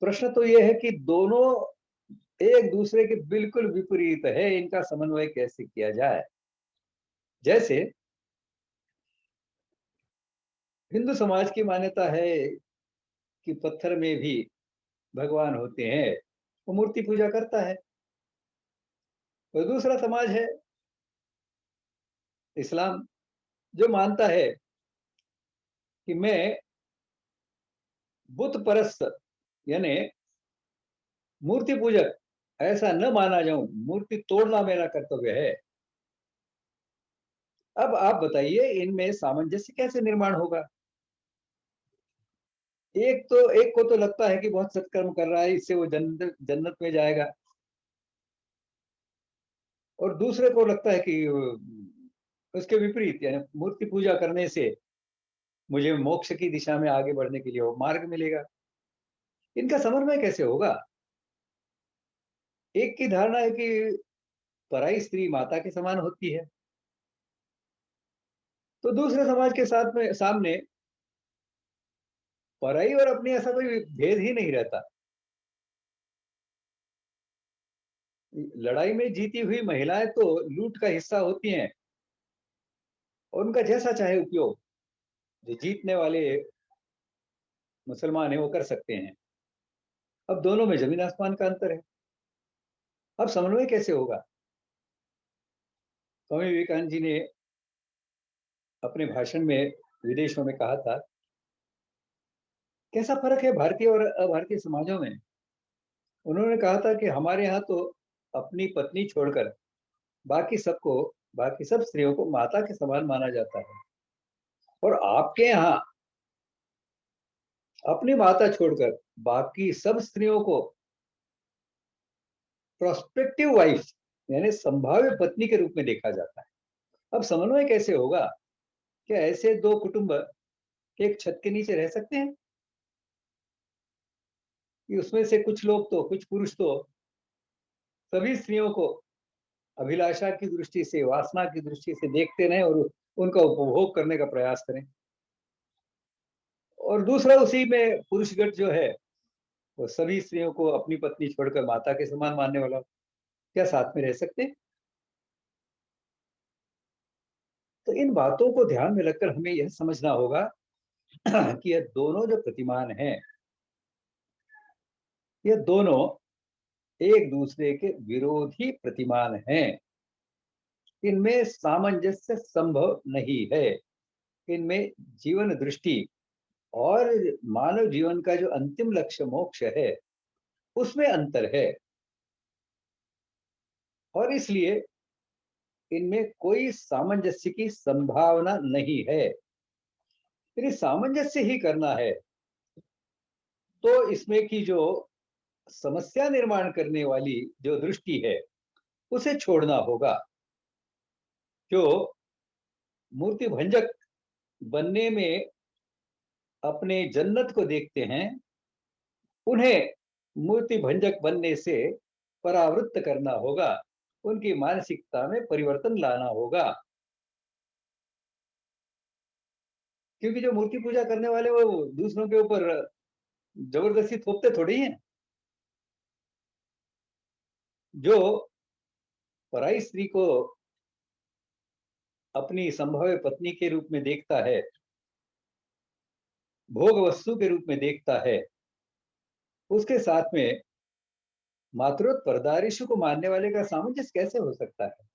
प्रश्न तो यह है कि दोनों एक दूसरे के बिल्कुल विपरीत है, इनका समन्वय कैसे किया जाए। जैसे हिंदू समाज की मान्यता है कि पत्थर में भी भगवान होते हैं, वो मूर्ति पूजा करता है। और दूसरा समाज है इस्लाम, जो मानता है कि मैं बुत परस्त यानी मूर्ति पूजक ऐसा न माना जाऊं, मूर्ति तोड़ना मेरा कर्तव्य है। अब आप बताइए इनमें सामंजस्य कैसे निर्माण होगा। एक को तो लगता है कि बहुत सत्कर्म कर रहा है, इससे वो जन्नत में जाएगा, और दूसरे को लगता है कि उसके विपरीत यानी मूर्ति पूजा करने से मुझे मोक्ष की दिशा में आगे बढ़ने के लिए वो मार्ग मिलेगा। इनका समन्वय कैसे होगा। एक की धारणा है कि पराई स्त्री माता के समान होती है, तो दूसरे समाज के साथ में सामने पराई और अपनी ऐसा कोई भेद ही नहीं रहता। लड़ाई में जीती हुई महिलाएं तो लूट का हिस्सा होती हैं और उनका जैसा चाहे उपयोग जो जीतने वाले मुसलमान है वो कर सकते हैं। अब दोनों में जमीन आसमान का अंतर है। अब समन्वय कैसे होगा। स्वामी विवेकानंद जी ने अपने भाषण में विदेशों में कहा था, कैसा फर्क है भारतीय और अभारतीय समाजों में। उन्होंने कहा था कि हमारे यहाँ तो अपनी पत्नी छोड़कर बाकी सब स्त्रियों को माता के समान माना जाता है, और आपके यहाँ अपनी माता छोड़कर बाकी सब स्त्रियों को प्रोस्पेक्टिव वाइफ यानी संभाव्य पत्नी के रूप में देखा जाता है। अब समन्वय कैसे होगा। क्या ऐसे दो कुटुंब एक छत के नीचे रह सकते हैं कि उसमें से कुछ लोग तो कुछ पुरुष तो सभी स्त्रियों को अभिलाषा की दृष्टि से वासना की दृष्टि से देखते रहें और उनका उपभोग करने का प्रयास करें, और दूसरा उसी में पुरुषगण जो है वो सभी स्त्रियों को अपनी पत्नी छोड़कर माता के समान मानने वाला। क्या साथ में रह सकते हैं। तो इन बातों को ध्यान में रखकर हमें यह समझना होगा कि यह दोनों जो प्रतिमान हैं ये दोनों एक दूसरे के विरोधी प्रतिमान हैं। इनमें सामंजस्य संभव नहीं है। इनमें जीवन दृष्टि और मानव जीवन का जो अंतिम लक्ष्य मोक्ष है उसमें अंतर है, और इसलिए इनमें कोई सामंजस्य की संभावना नहीं है। यदि सामंजस्य ही करना है तो इसमें की जो समस्या निर्माण करने वाली जो दृष्टि है उसे छोड़ना होगा। जो मूर्ति भंजक बनने में अपने जन्नत को देखते हैं, उन्हें मूर्ति भंजक बनने से परावृत्त करना होगा, उनकी मानसिकता में परिवर्तन लाना होगा। क्योंकि जो मूर्ति पूजा करने वाले वो दूसरों के ऊपर जबरदस्ती थोपते थोड़ी हैं। जो पराई स्त्री को अपनी संभाव्य पत्नी के रूप में देखता है, भोग वस्तु के रूप में देखता है, उसके साथ में मातृत्व परदारिशु को मानने वाले का सामंजस्य कैसे हो सकता है।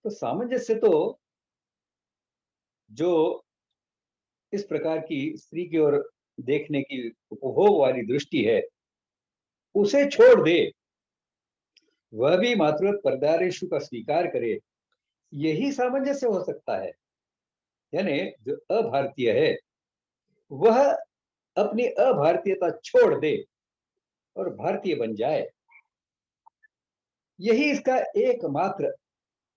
तो सामंजस्य तो जो इस प्रकार की स्त्री की ओर देखने की उपभोग वाली दृष्टि है उसे छोड़ दे, वह भी मातृत्व परदारिशु का स्वीकार करे, यही सामंजस्य हो सकता है। यानी जो अभारतीय है वह अपनी अभारतीयता छोड़ दे और भारतीय बन जाए, यही इसका एकमात्र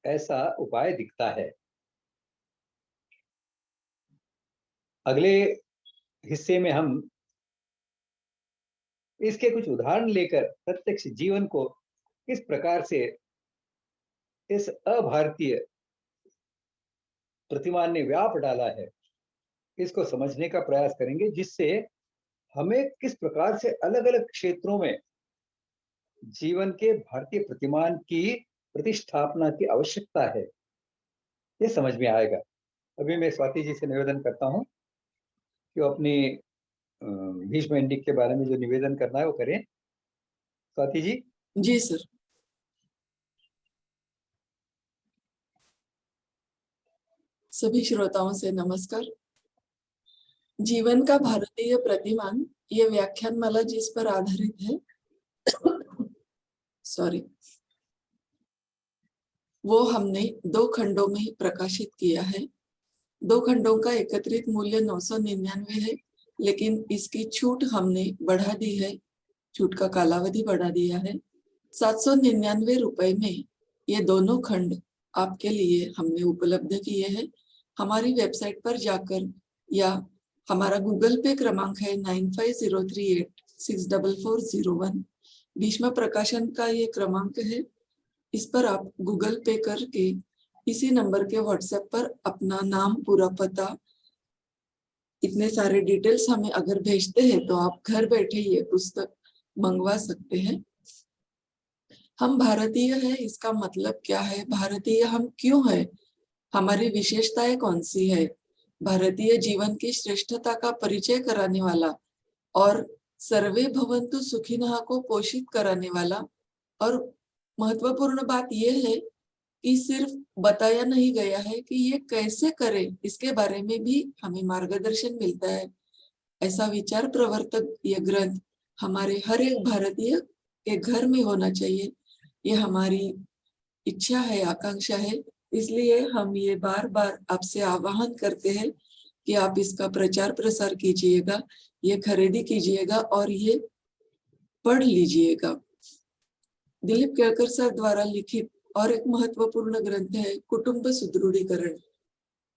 ऐसा उपाय दिखता है। अगले हिस्से में हम इसके कुछ उदाहरण लेकर प्रत्यक्ष जीवन को किस प्रकार से इस अभारतीय प्रतिमान ने व्याप डाला है, इसको समझने का प्रयास करेंगे, जिससे हमें किस प्रकार से अलग अलग क्षेत्रों में जीवन के भारतीय प्रतिमान की प्रतिष्ठापना की आवश्यकता है, ये समझ में आएगा। अभी मैं स्वाति जी से निवेदन करता हूं कि वो अपनी भीष्म इंडिक के बारे में जो निवेदन करना है वो करें। स्वाति जी। जी सर। सभी श्रोताओं से नमस्कार। जीवन का भारतीय प्रतिमान, ये व्याख्यानमाला जिस पर आधारित है सॉरी, वो हमने 2 खंडों में प्रकाशित किया है। 2 खंडों का एकत्रित मूल्य 999 है, लेकिन इसकी छूट हमने बढ़ा दी है, छूट का कालावधि बढ़ा दिया है। 799 रुपए में ये दोनों खंड आपके लिए हमने उपलब्ध किए हैं। हमारी वेबसाइट पर जाकर या हमारा गूगल पे क्रमांक है 9503864401, भीष्म प्रकाशन का ये क्रमांक है। इस पर आप गूगल पे करके इसी नंबर के व्हाट्सएप पर अपना नाम, पूरा पता, इतने सारे डिटेल्स हमें अगर भेजते हैं तो आप घर बैठे ये पुस्तक मंगवा सकते हैं। हम भारतीय हैं, इसका मतलब क्या है? भारतीय हम क्यों हैं? हमारी विशेषताएं कौन सी है? भारतीय जीवन की श्रेष्ठता का परिचय कराने वाला और सर्वे भवन्तु सुखिनः को पोषित कराने वाला, और महत्वपूर्ण बात यह है कि सिर्फ बताया नहीं गया है कि ये कैसे करें, इसके बारे में भी हमें मार्गदर्शन मिलता है। ऐसा विचार प्रवर्तक ये ग्रंथ हमारे हर एक भारतीय के घर में होना चाहिए, ये हमारी इच्छा है, आकांक्षा है। इसलिए हम ये बार बार आपसे आह्वान करते हैं कि आप इसका प्रचार प्रसार कीजिएगा, ये खरीदी कीजिएगा और ये पढ़ लीजिएगा। दिलीप केळकर सर द्वारा लिखित और एक महत्वपूर्ण ग्रंथ है कुटुंब सुदृढ़ीकरण।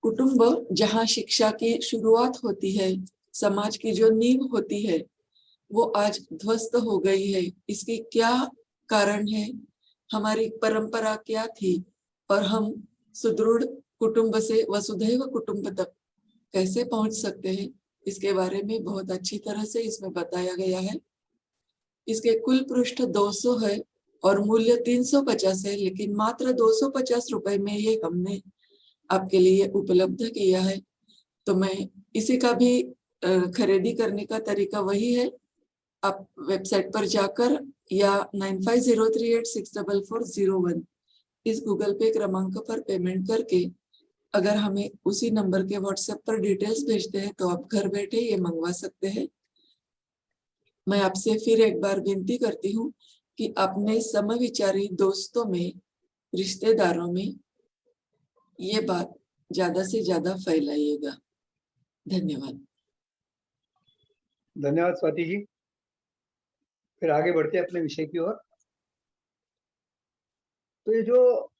कुटुंब जहाँ शिक्षा की शुरुआत होती है, समाज की जो नींव होती है, वो आज ध्वस्त हो गई है। इसकी क्या कारण है? हमारी परंपरा क्या थी और हम सुदृढ़ कुटुंब से वसुधैव कुटुंब तक कैसे पहुंच सकते हैं, इसके बारे में बहुत अच्छी तरह से इसमें बताया गया है। इसके कुल पृष्ठ 200 है और मूल्य 350 है, लेकिन मात्र 250 रुपए में ये हमने आपके लिए उपलब्ध किया है। तो मैं इसी का भी खरीदी करने का तरीका वही है, आप वेबसाइट पर जाकर या 9503864401 इस गूगल पे क्रमांक पर पेमेंट करके अगर हमें उसी नंबर के व्हाट्सएप पर डिटेल्स भेजते हैं तो आप घर बैठे ये मंगवा सकते हैं। मैं आपसे फिर एक बार विनती करती हूँ कि अपने समविचारी दोस्तों में, रिश्तेदारों में ये बात ज्यादा से ज्यादा फैलाइएगा। धन्यवाद। धन्यवाद स्वाति जी। फिर आगे बढ़ते अपने विषय की ओर। तो ये जो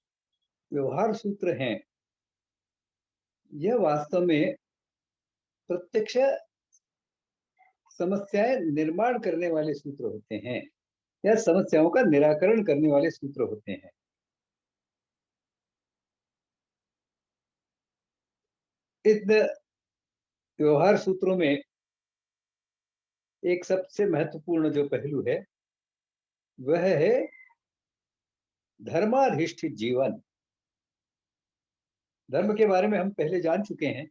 व्यवहार सूत्र हैं, यह वास्तव में प्रत्यक्ष समस्याएं निर्माण करने वाले सूत्र होते हैं या समस्याओं का निराकरण करने वाले सूत्र होते हैं। इस व्यवहार सूत्रों में एक सबसे महत्वपूर्ण जो पहलू है वह है धर्माधिष्ठित जीवन। धर्म के बारे में हम पहले जान चुके हैं,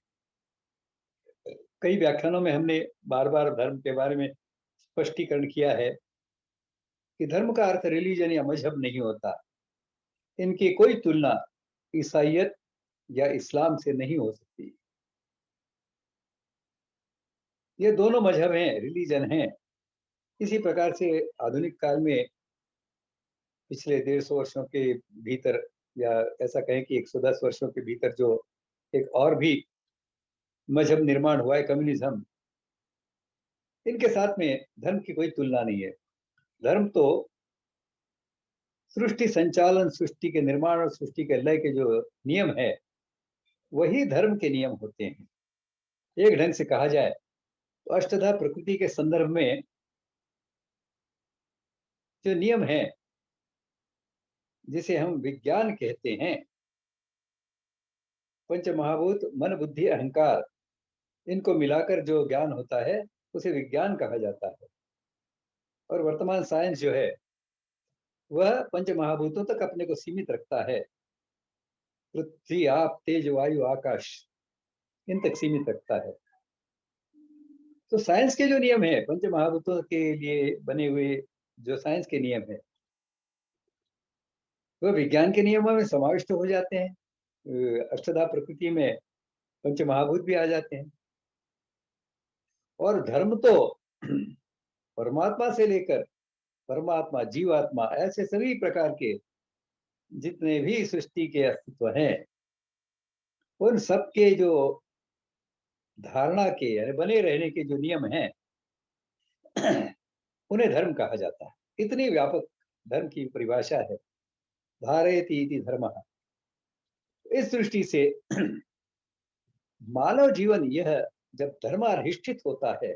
कई व्याख्यानों में हमने बार बार धर्म के बारे में स्पष्टीकरण किया है कि धर्म का अर्थ रिलीजन या मजहब नहीं होता। इनकी कोई तुलना ईसाइयत या इस्लाम से नहीं हो सकती। ये दोनों मजहब हैं, रिलीजन हैं। इसी प्रकार से आधुनिक काल में पिछले 150 वर्षों के भीतर, या ऐसा कहें कि 110 वर्षों के भीतर, जो एक और भी मजहब निर्माण हुआ है, कम्युनिज्म, इनके साथ में धर्म की कोई तुलना नहीं है। धर्म तो सृष्टि संचालन, सृष्टि के निर्माण और सृष्टि के लय के जो नियम है वही धर्म के नियम होते हैं। एक ढंग से कहा जाए तो अष्टधा प्रकृति के संदर्भ में जो नियम है, जिसे हम विज्ञान कहते हैं, पंच महाभूत मन बुद्धि अहंकार, इनको मिलाकर जो ज्ञान होता है उसे विज्ञान कहा जाता है। और वर्तमान साइंस जो है वह पंच महाभूतों तक अपने को सीमित रखता है। पृथ्वी, आप, तेज, वायु, आकाश, इन तक सीमित रखता है। तो साइंस के जो नियम है, पंच महाभूतों के लिए बने हुए जो साइंस के नियम है, वह विज्ञान के नियमों में समाविष्ट हो जाते हैं। अष्टधा प्रकृति में पंच महाभूत भी आ जाते हैं। और धर्म तो परमात्मा से लेकर परमात्मा, जीवात्मा, ऐसे सभी प्रकार के जितने भी सृष्टि के अस्तित्व हैं, उन सब के जो धारणा के यानी बने रहने के जो नियम हैं उन्हें धर्म कहा जाता है। इतनी व्यापक धर्म की परिभाषा है, धारयति इति धर्मः। इस दृष्टि से मानव जीवन यह जब धर्माधिष्ठित होता है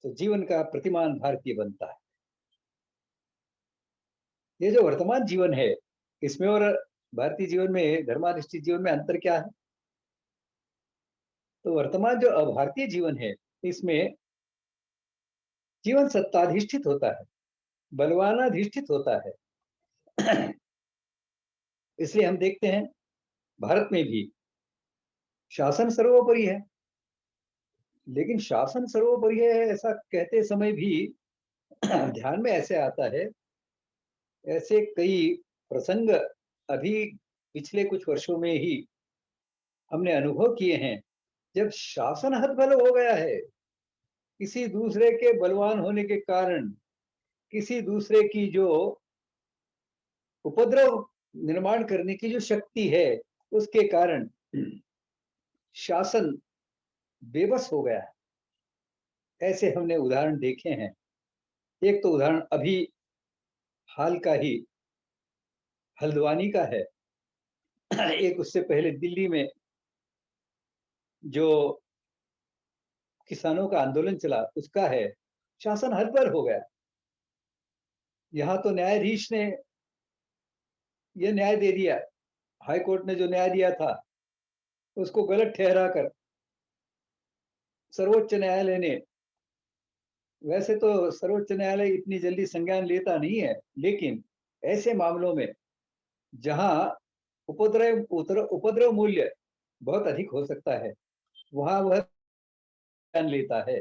तो जीवन का प्रतिमान भारतीय बनता है। ये जो वर्तमान जीवन है, इसमें और भारतीय जीवन में, धर्माधिष्ठित जीवन में अंतर क्या है? तो वर्तमान जो अभारतीय जीवन है, इसमें जीवन सत्ताधिष्ठित होता है, बलवानाधिष्ठित होता है। इसलिए हम देखते हैं भारत में भी शासन सर्वोपरि है। लेकिन शासन सर्वोपरि है ऐसा कहते समय भी ध्यान में ऐसे आता है, ऐसे कई प्रसंग अभी पिछले कुछ वर्षों में ही हमने अनुभव किए हैं, जब शासन हतबल हो गया है। किसी दूसरे के बलवान होने के कारण, किसी दूसरे की जो उपद्रव निर्माण करने की जो शक्ति है, उसके कारण शासन बेबस हो गया है। ऐसे हमने उदाहरण देखे हैं। एक तो उदाहरण अभी हाल का ही हल्द्वानी का है। एक उससे पहले दिल्ली में जो किसानों का आंदोलन चला, उसका है। शासन हतबल हो गया। यहाँ तो न्यायाधीश ने यह न्याय दे दिया, हाई कोर्ट ने जो न्याय दिया था उसको गलत ठहराकर सर्वोच्च न्यायालय ने, वैसे तो सर्वोच्च न्यायालय इतनी जल्दी संज्ञान लेता नहीं है, लेकिन ऐसे मामलों में जहां उपद्रव मूल्य बहुत अधिक हो सकता है, वहां वह संज्ञान लेता है।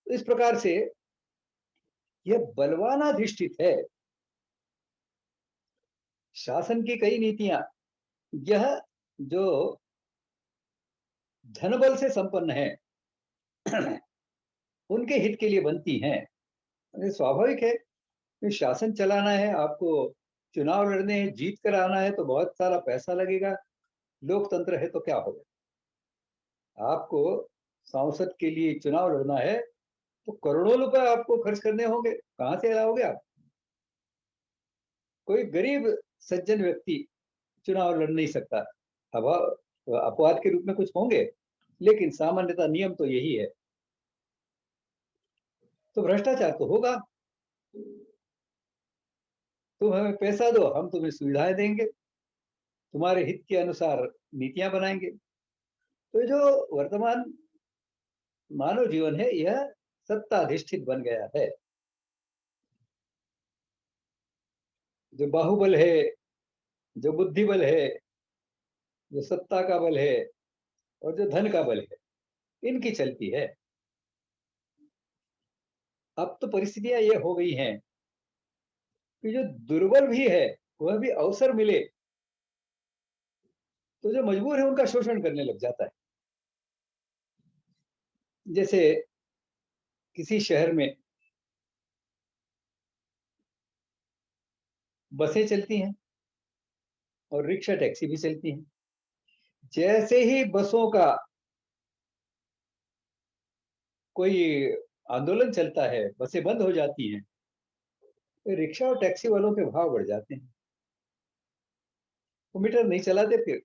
इस प्रकार से यह बलवानाधिष्ठित है। शासन की कई नीतियां यह जो धनबल से संपन्न है उनके हित के लिए बनती हैं। स्वाभाविक है कि शासन चलाना है, आपको चुनाव लड़ने हैं, जीत कर आना है तो बहुत सारा पैसा लगेगा। लोकतंत्र है तो क्या होगा, आपको सांसद के लिए चुनाव लड़ना है तो करोड़ों रुपए आपको खर्च करने होंगे। कहां से लाओगे आप? कोई गरीब सज्जन व्यक्ति चुनाव लड़ नहीं सकता। अब अपवाद के रूप में कुछ होंगे, लेकिन सामान्यतः नियम तो यही है। तो भ्रष्टाचार तो होगा। तुम हमें पैसा दो, हम तुम्हें सुविधाएं देंगे, तुम्हारे हित के अनुसार नीतियां बनाएंगे। तो जो वर्तमान मानव जीवन है यह सत्ताधिष्ठित बन गया है। जो बाहुबल है, जो बुद्धि बल है, जो सत्ता का बल है और जो धन का बल है, इनकी चलती है। अब तो परिस्थितियां ये हो गई हैं कि जो दुर्बल भी है वह भी अवसर मिले तो जो मजबूर है उनका शोषण करने लग जाता है। जैसे किसी शहर में बसें चलती हैं और रिक्शा टैक्सी भी चलती हैं। जैसे ही बसों का कोई आंदोलन चलता है, बसें बंद हो जाती हैं, रिक्शा और टैक्सी वालों के भाव बढ़ जाते हैं। वो मीटर नहीं चलाते फिर,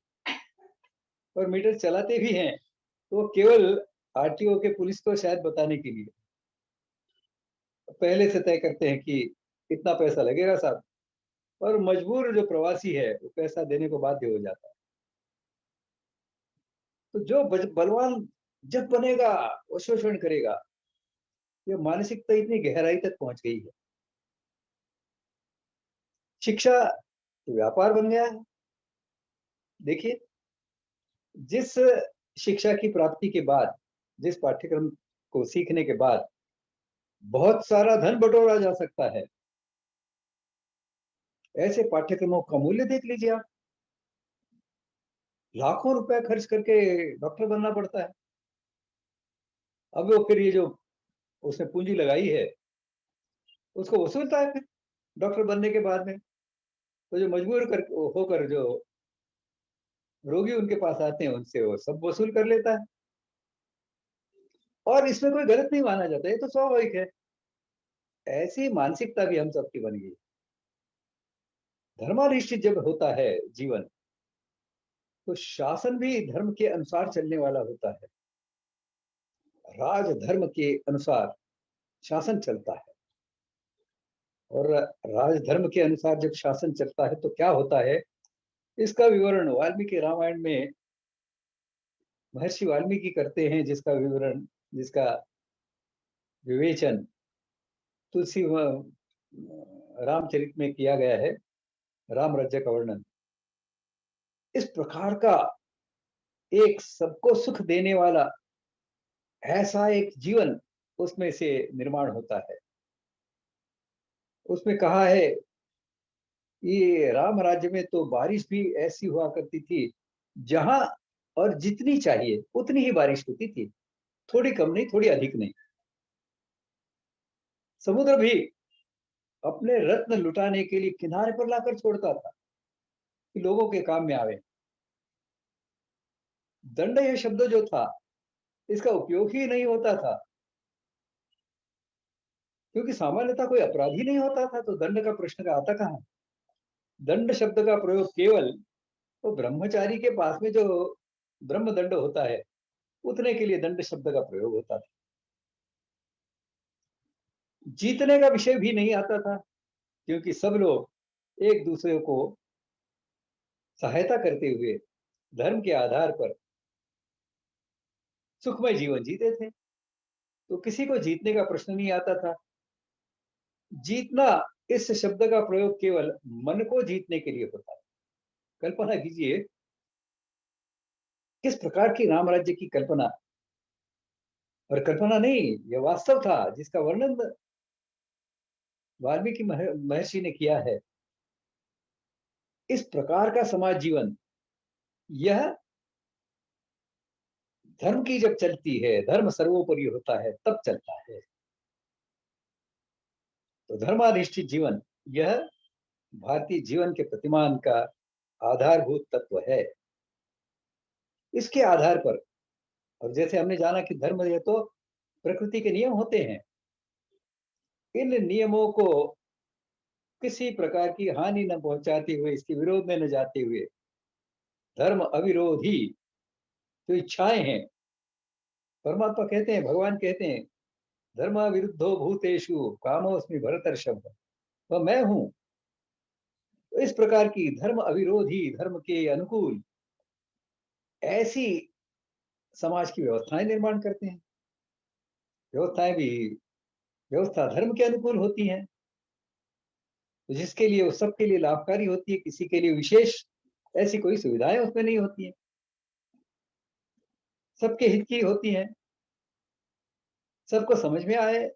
और मीटर चलाते भी हैं तो वो केवल आरटीओ के पुलिस को शायद बताने के लिए पहले से तय करते हैं कि इतना पैसा लगेगा साहब, और मजबूर जो प्रवासी है वो पैसा देने को बाध्य हो जाता है। तो जो बलवान जब बनेगा वो शोषण करेगा, ये मानसिकता इतनी गहराई तक पहुंच गई है। शिक्षा व्यापार बन गया है। देखिए, जिस शिक्षा की प्राप्ति के बाद, जिस पाठ्यक्रम को सीखने के बाद बहुत सारा धन बटोरा जा सकता है, ऐसे पाठ्यक्रमों का मूल्य देख लीजिए आप। लाखों रुपए खर्च करके डॉक्टर बनना पड़ता है। अब वो फिर ये जो उसने पूंजी लगाई है उसको वसूलता है फिर डॉक्टर बनने के बाद में। तो जो मजबूर कर होकर जो रोगी उनके पास आते हैं उनसे वो सब वसूल कर लेता है, और इसमें कोई गलत नहीं माना जाता, ये तो स्वाभाविक है। ऐसी मानसिकता भी हम सबकी बन गई। धर्माधिष्ठित जब होता है जीवन, तो शासन भी धर्म के अनुसार चलने वाला होता है। राज धर्म के अनुसार शासन चलता है, और राजधर्म के अनुसार जब शासन चलता है तो क्या होता है, इसका विवरण वाल्मीकि रामायण में महर्षि वाल्मीकि करते हैं, जिसका विवरण, जिसका विवेचन तुलसी रामचरित में किया गया है, राम राज्य का वर्णन। इस प्रकार का एक सबको सुख देने वाला ऐसा एक जीवन उसमें से निर्माण होता है। उसमें कहा है, ये राम राज्य में तो बारिश भी ऐसी हुआ करती थी, जहां और जितनी चाहिए उतनी ही बारिश होती थी, थोड़ी कम नहीं, थोड़ी अधिक नहीं। समुद्र भी अपने रत्न लुटाने के लिए किनारे पर लाकर छोड़ता था कि लोगों के काम में आवे। दंड यह शब्द जो था, इसका उपयोग ही नहीं होता था, क्योंकि सामान्यतः कोई अपराधी नहीं होता था, तो दंड का प्रश्न का आता कहां। दंड शब्द का प्रयोग केवल तो ब्रह्मचारी के पास में जो ब्रह्म दंड होता है उतने के लिए दंड शब्द का प्रयोग होता था। जीतने का विषय भी नहीं आता था, क्योंकि सब लोग एक दूसरे को सहायता करते हुए धर्म के आधार पर सुखमय जीवन जीते थे, तो किसी को जीतने का प्रश्न नहीं आता था। जीतना, इस शब्द का प्रयोग केवल मन को जीतने के लिए होता है। कल्पना कीजिए किस प्रकार की राम राज्य की कल्पना, और कल्पना नहीं, यह वास्तव था जिसका वर्णन वाल्मीकि महर्षि ने किया है। इस प्रकार का समाज जीवन, यह धर्म की जब चलती है, धर्म सर्वोपरि होता है, तब चलता है। तो धर्माधिष्ठित जीवन, यह भारतीय जीवन के प्रतिमान का आधारभूत तत्व है। इसके आधार पर, और जैसे हमने जाना कि धर्म ये तो प्रकृति के नियम होते हैं, इन नियमों को किसी प्रकार की हानि न पहुंचाते हुए, इसके विरोध में न जाते हुए, धर्म अविरोधी जो इच्छाएं हैं, परमात्मा कहते हैं, भगवान कहते हैं, धर्म विरुद्धो भूतेषु कामोस्मि भरतर्षभ, वह मैं हूं। तो इस प्रकार की धर्म अविरोधी, धर्म के अनुकूल ऐसी समाज की व्यवस्थाएं निर्माण करते हैं। व्यवस्थाएं भी, व्यवस्था धर्म के अनुकूल होती हैं, तो जिसके लिए वो सबके लिए लाभकारी होती है, किसी के लिए विशेष ऐसी कोई सुविधाएं उसमें नहीं होती हैं, सबके हित की होती हैं, सबको समझ में आए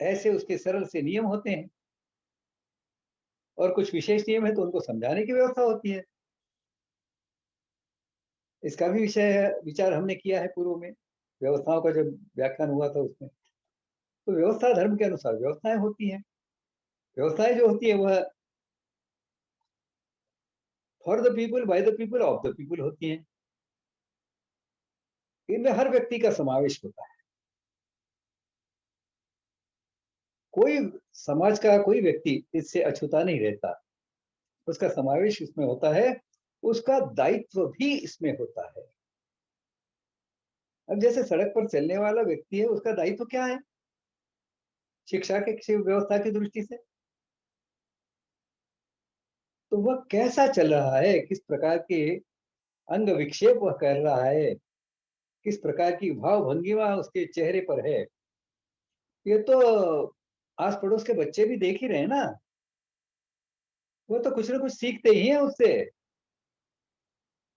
ऐसे उसके सरल से नियम होते हैं, और कुछ विशेष नियम है तो उनको समझाने की व्यवस्था होती है। इसका भी विचार हमने किया है पूर्व में, व्यवस्थाओं का जब व्याख्यान हुआ था उसमें। तो व्यवस्था धर्म के अनुसार व्यवस्थाएं होती हैं। व्यवस्थाएं जो होती है वह for the people, by the people, of the people होती हैं। इनमें हर व्यक्ति का समावेश होता है। कोई समाज का कोई व्यक्ति इससे अछूता नहीं रहता, उसका समावेश इसमें होता है, उसका दायित्व भी इसमें होता है। अब जैसे सड़क पर चलने वाला व्यक्ति है, उसका दायित्व क्या है शिक्षा के व्यवस्था की दृष्टि से? तो वह कैसा चल रहा है, किस प्रकार के अंग विक्षेप वह कर रहा है, किस प्रकार की भाव भंगिमा उसके चेहरे पर है, ये तो आस पड़ोस के बच्चे भी देख ही रहे हैं ना। वो तो कुछ ना कुछ सीखते ही हैं उससे।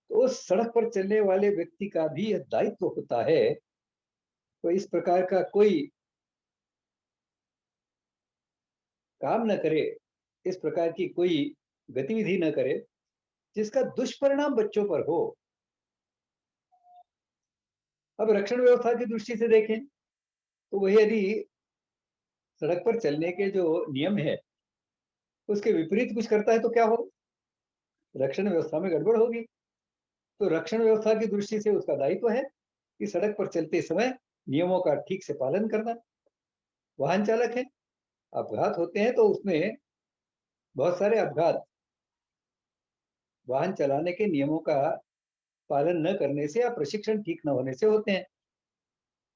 तो उस सड़क पर चलने वाले व्यक्ति का भी यह दायित्व होता है, तो इस प्रकार का कोई काम न करे, इस प्रकार की कोई गतिविधि न करे जिसका दुष्परिणाम बच्चों पर हो। अब रक्षण व्यवस्था की दृष्टि से देखें तो वही यदि सड़क पर चलने के जो नियम है उसके विपरीत कुछ करता है तो क्या हो, रक्षण व्यवस्था में गड़बड़ होगी। तो रक्षण व्यवस्था की दृष्टि से उसका दायित्व है कि सड़क पर चलते समय नियमों का ठीक से पालन करना। वाहन चालक है, अपघात होते हैं तो उसमें बहुत सारे अपघात वाहन चलाने के नियमों का पालन न करने से या प्रशिक्षण ठीक न होने से होते हैं।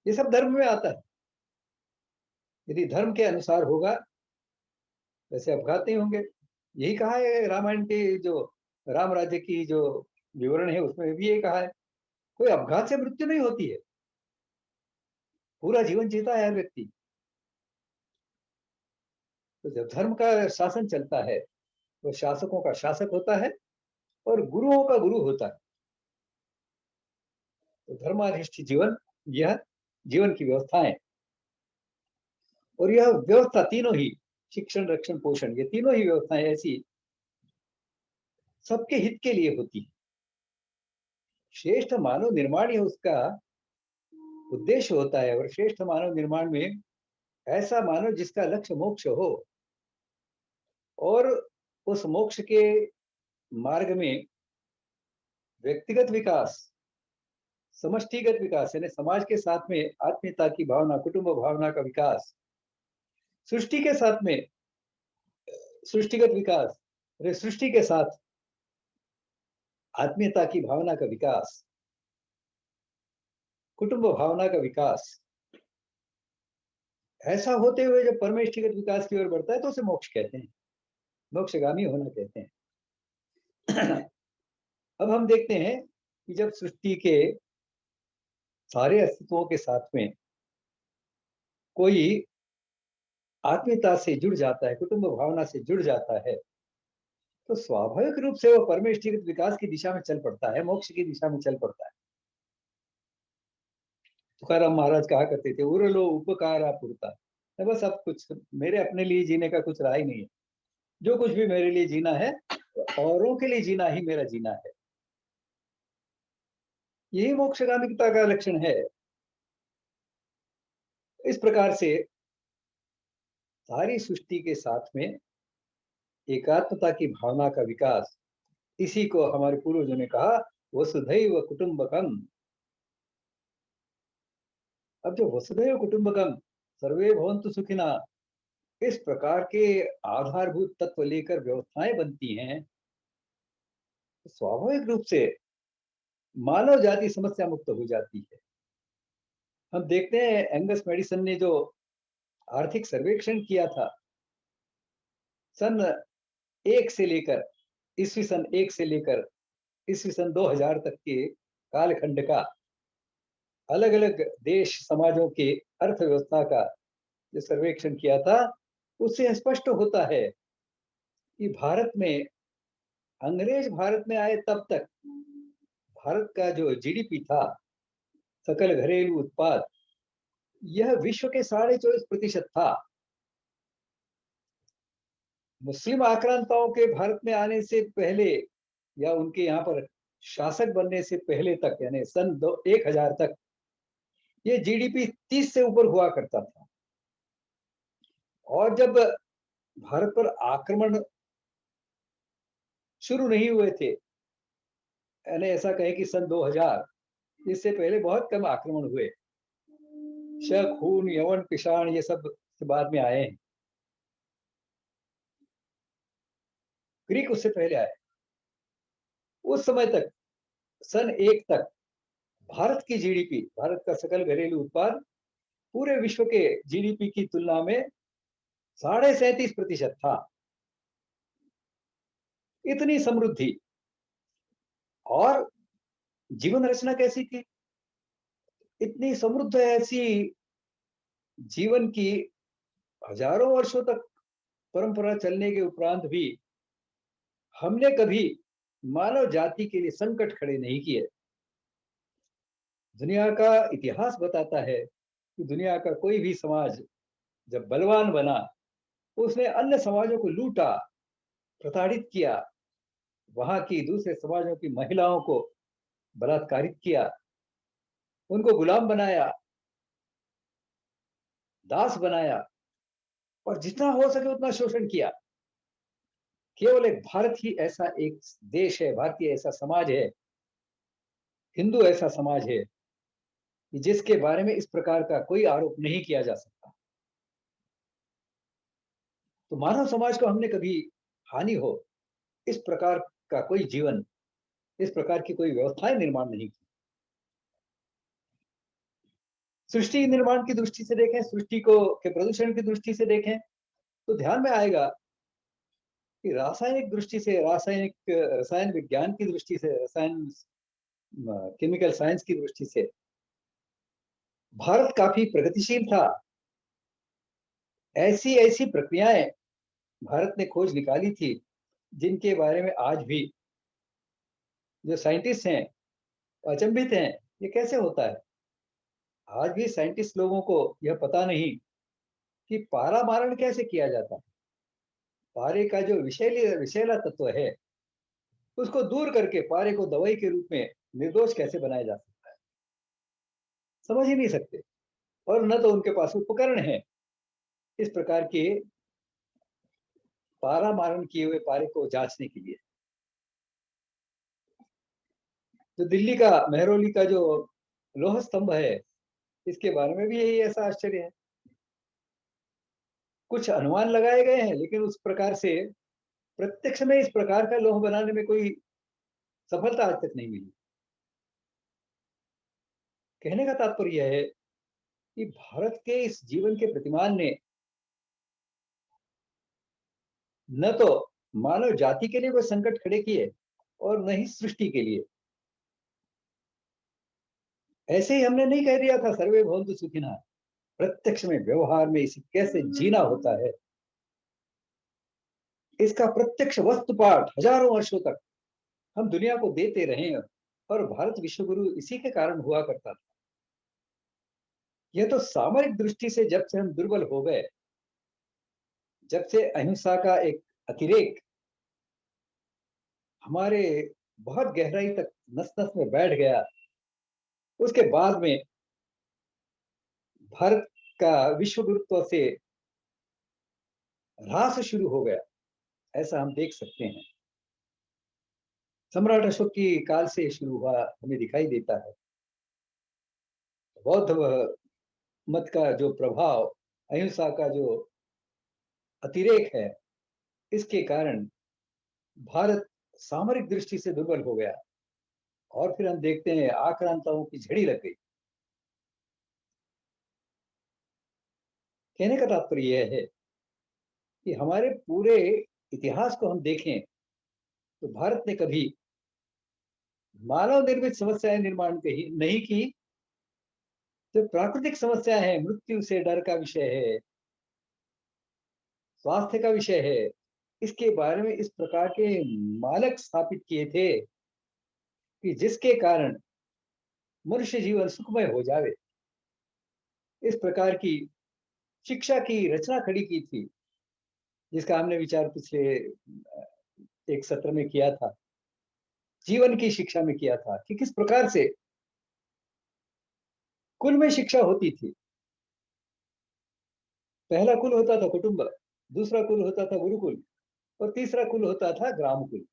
ये सब धर्म में आता है। यदि धर्म के अनुसार होगा वैसे अपघात नहीं होंगे। यही कहा है रामायण के जो राम राज्य की जो विवरण है उसमें भी यही कहा है, कोई अपघात से मृत्यु नहीं होती है, पूरा जीवन जीता है हर व्यक्ति। तो जब धर्म का शासन चलता है तो शासकों का शासक होता है और गुरुओं का गुरु होता है। तो धर्माधिष्ठित जीवन, यह जीवन की व्यवस्थाएं, और यह व्यवस्था तीनों ही शिक्षण रक्षण पोषण, ये तीनों ही व्यवस्थाएं ऐसी सबके हित के लिए होती है। श्रेष्ठ मानव निर्माण ही उसका उद्देश्य होता है, और श्रेष्ठ मानव निर्माण में ऐसा मानव जिसका लक्ष्य मोक्ष हो, और उस मोक्ष के मार्ग में व्यक्तिगत विकास, समष्टिगत विकास यानी समाज के साथ में आत्मीयता की भावना, कुटुंब भावना का विकास, सृष्टि के साथ में सृष्टिगत विकास, सृष्टि के साथ आत्मीयता की भावना का विकास, कुटुंब भावना का विकास, ऐसा होते हुए जब परमेष्ठिगत विकास की ओर बढ़ता है तो उसे मोक्ष कहते हैं, मोक्षगामी होना कहते हैं। अब हम देखते हैं कि जब सृष्टि के सारे अस्तित्वों के साथ में कोई आत्मीयता से जुड़ जाता है, कुटुंब भावना से जुड़ जाता है, तो स्वाभाविक रूप से वो परमेष्ठिगत विकास की दिशा में चल पड़ता है, मोक्ष की दिशा में चल पड़ता है। तुकाराम महाराज कहा करते थे, उरलो उपकारा पुरता, बस अब कुछ मेरे अपने लिए जीने का कुछ रहा ही नहीं है, जो कुछ भी मेरे लिए जीना है तो औरों के लिए जीना ही मेरा जीना है। यही मोक्षगामिकता का लक्षण है। इस प्रकार से सारी सृष्टि के साथ में एकात्मता की भावना का विकास, इसी को हमारे पूर्वजों ने कहा वसुधैव कुटुंबकम। अब जो वसुधैव कुटुंबकम, सर्वे भवन्तु सुखिना, इस प्रकार के आधारभूत तत्व लेकर व्यवस्थाएं बनती हैं तो स्वाभाविक रूप से मानव जाति समस्या मुक्त हो जाती है। हम देखते हैं एंगस मेडिसन ने जो आर्थिक सर्वेक्षण किया था सन 1 से लेकर ईस्वी सन 1 से लेकर ईस्वी सन 2000 तक के कालखंड का, अलग अलग देश समाजों के अर्थव्यवस्था का जो सर्वेक्षण किया था, उससे स्पष्ट होता है कि भारत में, अंग्रेज भारत में आए तब तक भारत का जो जीडीपी था, सकल घरेलू उत्पाद, यह विश्व के 24.5% था। मुस्लिम आक्रांताओं के भारत में आने से पहले या उनके यहाँ पर शासक बनने से पहले तक, यानी सन 1000 तक, ये जीडीपी 30 से ऊपर हुआ करता था। और जब भारत पर आक्रमण शुरू नहीं हुए थे, यानी ऐसा कहें कि सन 2000, इससे पहले बहुत कम आक्रमण हुए। शक, खून, यवन, पिशाण ये सब बाद में आए हैं। ग्रीक उससे पहले आए। उस समय तक सन 1 तक भारत की जीडीपी, भारत का सकल घरेलू उत्पाद पूरे विश्व के जीडीपी की तुलना में 37.5% था। इतनी समृद्धि और जीवन रचना कैसी थी, इतनी समृद्ध ऐसी जीवन की हजारों वर्षों तक परंपरा चलने के उपरांत भी हमने कभी मानव जाति के लिए संकट खड़े नहीं किए। दुनिया का इतिहास बताता है कि दुनिया का कोई भी समाज जब बलवान बना, उसने अन्य समाजों को लूटा, प्रताड़ित किया, वहां की दूसरे समाजों की महिलाओं को बलात्कारित किया, उनको गुलाम बनाया, दास बनाया और जितना हो सके उतना शोषण किया। केवल एक भारत ही ऐसा एक देश है, भारतीय ऐसा समाज है, हिंदू ऐसा समाज है कि जिसके बारे में इस प्रकार का कोई आरोप नहीं किया जा सकता। तो मानव समाज को हमने कभी हानि हो इस प्रकार का कोई जीवन, इस प्रकार की कोई व्यवस्थाएं निर्माण नहीं की। सृष्टि निर्माण की दृष्टि से देखें, सृष्टि को के प्रदूषण की दृष्टि से देखें, तो ध्यान में आएगा कि रासायनिक दृष्टि से, रसायन विज्ञान की दृष्टि से, रसायन केमिकल साइंस की दृष्टि से भारत काफी प्रगतिशील था। ऐसी ऐसी प्रक्रियाएं भारत ने खोज निकाली थी जिनके बारे में आज भी जो साइंटिस्ट हैं अचंभित हैं, ये कैसे होता है। आज भी साइंटिस्ट लोगों को यह पता नहीं कि पारा मारण कैसे किया जाता है। पारे का जो विषैला तत्व है उसको दूर करके पारे को दवाई के रूप में निर्दोष कैसे बनाया जा सकता है, समझ ही नहीं सकते। और न तो उनके पास उपकरण है इस प्रकार के पारा मारण किए हुए पारे को जांचने के लिए। तो दिल्ली का मेहरौली का जो लोह स्तंभ है, इसके बारे में भी यही ऐसा आश्चर्य है। कुछ अनुमान लगाए गए हैं, लेकिन उस प्रकार से प्रत्यक्ष में इस प्रकार का लोह बनाने में कोई सफलता आज तक नहीं मिली। कहने का तात्पर्य यह है कि भारत के इस जीवन के प्रतिमान ने न तो मानव जाति के लिए कोई संकट खड़े किए और न ही सृष्टि के लिए। ऐसे ही हमने नहीं कह दिया था सर्वे भवन्तु सुखिनः, प्रत्यक्ष में व्यवहार में इसे कैसे जीना होता है, इसका प्रत्यक्ष वस्तुपाठ हजारों वर्षों तक हम दुनिया को देते रहे और भारत विश्वगुरु इसी के कारण हुआ करता था। यह तो सामरिक दृष्टि से जब से हम दुर्बल हो गए, जब से अहिंसा का एक अतिरेक हमारे बहुत गहराई तक नस नस में बैठ गया, उसके बाद में भारत का विश्व गुरुत्व से ह्रास शुरू हो गया, ऐसा हम देख सकते हैं। सम्राट अशोक की काल से शुरू हुआ हमें दिखाई देता है। बौद्ध मत का जो प्रभाव, अहिंसा का जो अतिरेक है, इसके कारण भारत सामरिक दृष्टि से दुर्बल हो गया और फिर हम देखते हैं आक्रांताओं की झड़ी लग गई। कहने का तात्पर्य यह है कि हमारे पूरे इतिहास को हम देखें तो भारत ने कभी मानव निर्मित समस्याएं निर्माण नहीं की। जो प्राकृतिक समस्या है, मृत्यु से डर का विषय है, स्वास्थ्य का विषय है, इसके बारे में इस प्रकार के मानक स्थापित किए थे कि जिसके कारण मनुष्य जीवन सुखमय हो जावे। इस प्रकार की शिक्षा की रचना खड़ी की थी, जिसका हमने विचार पिछले एक सत्र में किया था, जीवन की शिक्षा में किया था कि किस प्रकार से कुल में शिक्षा होती थी। पहला कुल होता था कुटुंब, दूसरा कुल होता था गुरुकुल और तीसरा कुल होता था ग्रामकुल।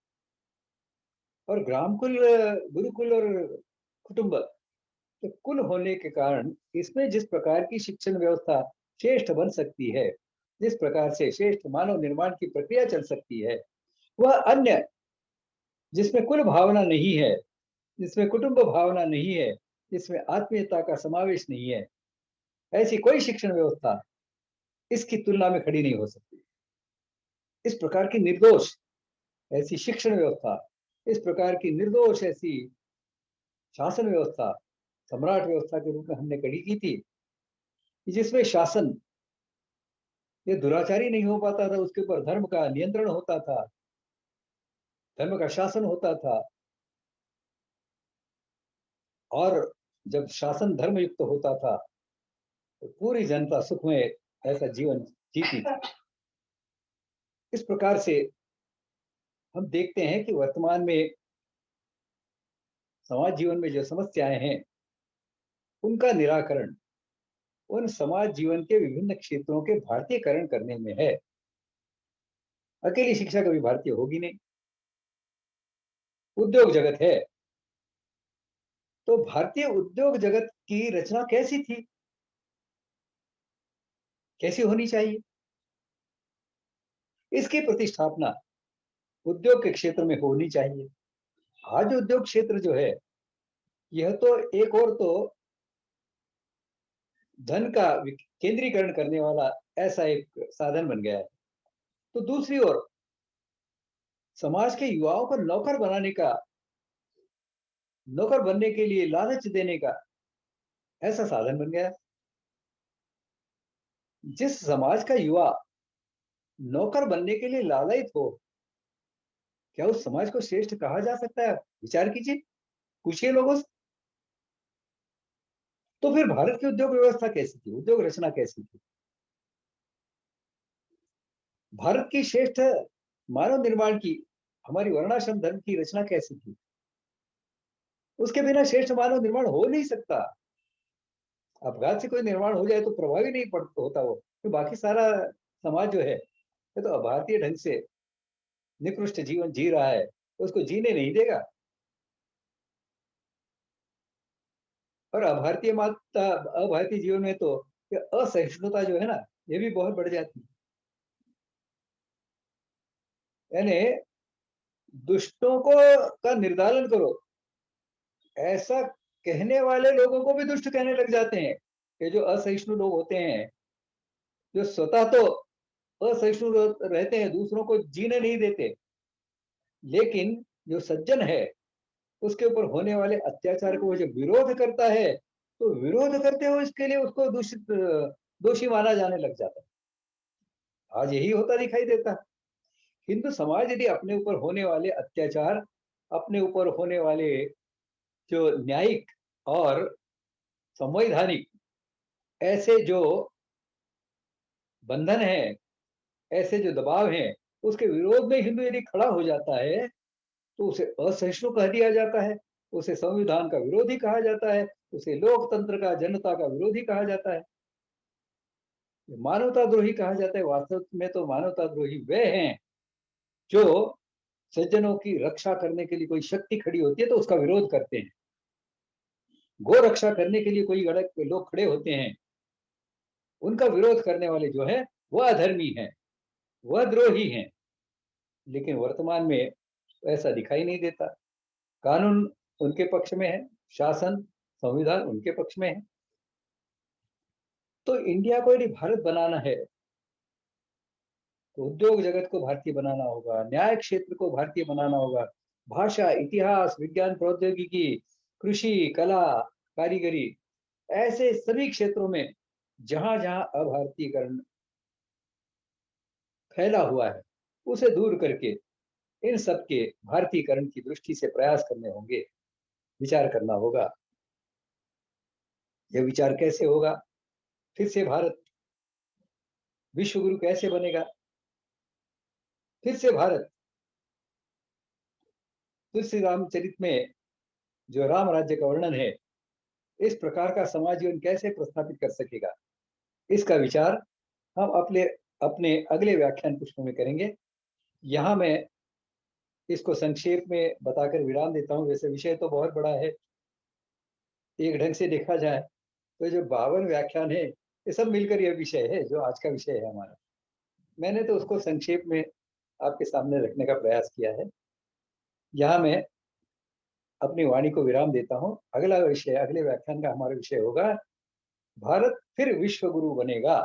और ग्रामकुल, गुरुकुल और कुटुंब, तो कुल होने के कारण इसमें जिस प्रकार की शिक्षण व्यवस्था श्रेष्ठ बन सकती है, जिस प्रकार से श्रेष्ठ मानव निर्माण की प्रक्रिया चल सकती है, वह अन्य जिसमें कुल भावना नहीं है, जिसमें कुटुंब भावना नहीं है, जिसमें आत्मीयता का समावेश नहीं है, ऐसी कोई शिक्षण व्यवस्था इसकी तुलना में खड़ी नहीं हो सकती। इस प्रकार की निर्दोष ऐसी शिक्षण व्यवस्था, इस प्रकार की निर्दोष ऐसी शासन व्यवस्था सम्राट व्यवस्था के रूप में हमने खड़ी की थी, जिसमें शासन ये दुराचारी नहीं हो पाता था, उसके ऊपर धर्म का नियंत्रण होता था, धर्म का शासन होता था। और जब शासन धर्म युक्त होता था तो पूरी जनता सुखमय ऐसा जीवन जीती थी। इस प्रकार से हम देखते हैं कि वर्तमान में समाज जीवन में जो समस्याएं हैं उनका निराकरण उन समाज जीवन के विभिन्न क्षेत्रों के भारतीयकरण करने में है। अकेली शिक्षा कभी भारतीय होगी नहीं। उद्योग जगत है, तो भारतीय उद्योग जगत की रचना कैसी थी, कैसी होनी चाहिए, इसकी प्रतिष्ठापना उद्योग के क्षेत्र में होनी चाहिए। आज उद्योग क्षेत्र जो है यह तो एक और तो धन का केंद्रीकरण करने वाला ऐसा एक साधन बन गया है, तो दूसरी ओर समाज के युवाओं को नौकर बनाने का, नौकर बनने के लिए लालच देने का ऐसा साधन बन गया है। जिस समाज का युवा नौकर बनने के लिए लालयित हो, क्या उस समाज को श्रेष्ठ कहा जा सकता है? विचार कीजिए, पूछिए लोगों से। तो फिर भारत की उद्योग व्यवस्था कैसी थी, उद्योग रचना कैसी थी? भारत की श्रेष्ठ मानव निर्माण की, हमारी वर्णाश्रम धर्म की रचना कैसी थी? उसके बिना श्रेष्ठ मानव निर्माण हो नहीं सकता। अपघात से कोई निर्माण हो जाए तो प्रभावी नहीं होता वो, तो बाकी सारा समाज जो है ये तो अभारतीय ढंग से निकृष्ट जीवन जी रहा है, उसको जीने नहीं देगा। और अभारतीय जीवन में तो ये असहिष्णुता जो है ना, ये भी बहुत बढ़ जाती है। यानी दुष्टों को का निर्धारण करो, ऐसा कहने वाले लोगों को भी दुष्ट कहने लग जाते हैं। ये जो असहिष्णु लोग होते हैं, जो स्वतः तो असहिष्णु रहते हैं, दूसरों को जीने नहीं देते, लेकिन जो सज्जन है उसके ऊपर होने वाले अत्याचार को वो जब विरोध करता है तो विरोध करते हुए इसके लिए उसको दोषी माना जाने लग जाता है। आज यही होता दिखाई देता है। हिंदू समाज यदि अपने ऊपर होने वाले अत्याचार, अपने ऊपर होने वाले जो न्यायिक और संवैधानिक ऐसे जो बंधन है, ऐसे जो दबाव हैं, उसके विरोध में हिंदू यदि खड़ा हो जाता है तो उसे असहिष्णु कह दिया जाता है, उसे संविधान का विरोधी कहा जाता है, उसे लोकतंत्र का, जनता का विरोधी कहा जाता है, मानवता द्रोही कहा जाता है। वास्तव में तो मानवता द्रोही वे हैं जो सज्जनों की रक्षा करने के लिए कोई शक्ति खड़ी होती है तो उसका विरोध करते हैं। गो रक्षा करने के लिए कोई लोग खड़े होते हैं, उनका विरोध करने वाले जो है वह अधर्मी हैं, वह द्रोही हैं। लेकिन वर्तमान में ऐसा दिखाई नहीं देता। कानून उनके पक्ष में है, शासन संविधान उनके पक्ष में है। तो इंडिया को यदि भारत बनाना है तो उद्योग जगत को भारतीय बनाना होगा, न्याय क्षेत्र को भारतीय बनाना होगा, भाषा, इतिहास, विज्ञान, प्रौद्योगिकी, कृषि, कला, कारीगरी, ऐसे सभी क्षेत्रों में जहां जहां अभारतीयकरण फैला हुआ है उसे दूर करके इन सब के भारतीयकरण की दृष्टि से प्रयास करने होंगे, विचार करना होगा। यह विचार कैसे होगा? फिर से भारत विश्व गुरु कैसे बनेगा? फिर से भारत तुलसी रामचरित में जो राम राज्य का वर्णन है, इस प्रकार का समाज जीवन कैसे प्रस्थापित कर सकेगा? इसका विचार हम अपने अपने अगले व्याख्यान पुष्प में करेंगे। यहाँ मैं इसको संक्षेप में बताकर विराम देता हूँ। वैसे विषय तो बहुत बड़ा है, एक ढंग से देखा जाए तो जो 52 व्याख्यान है ये सब मिलकर यह विषय है जो आज का विषय है हमारा। मैंने तो उसको संक्षेप में आपके सामने रखने का प्रयास किया है। यहाँ मैं अपनी वाणी को विराम देता हूँ। अगला विषय, अगले व्याख्यान का हमारा विषय होगा भारत फिर विश्व गुरु बनेगा,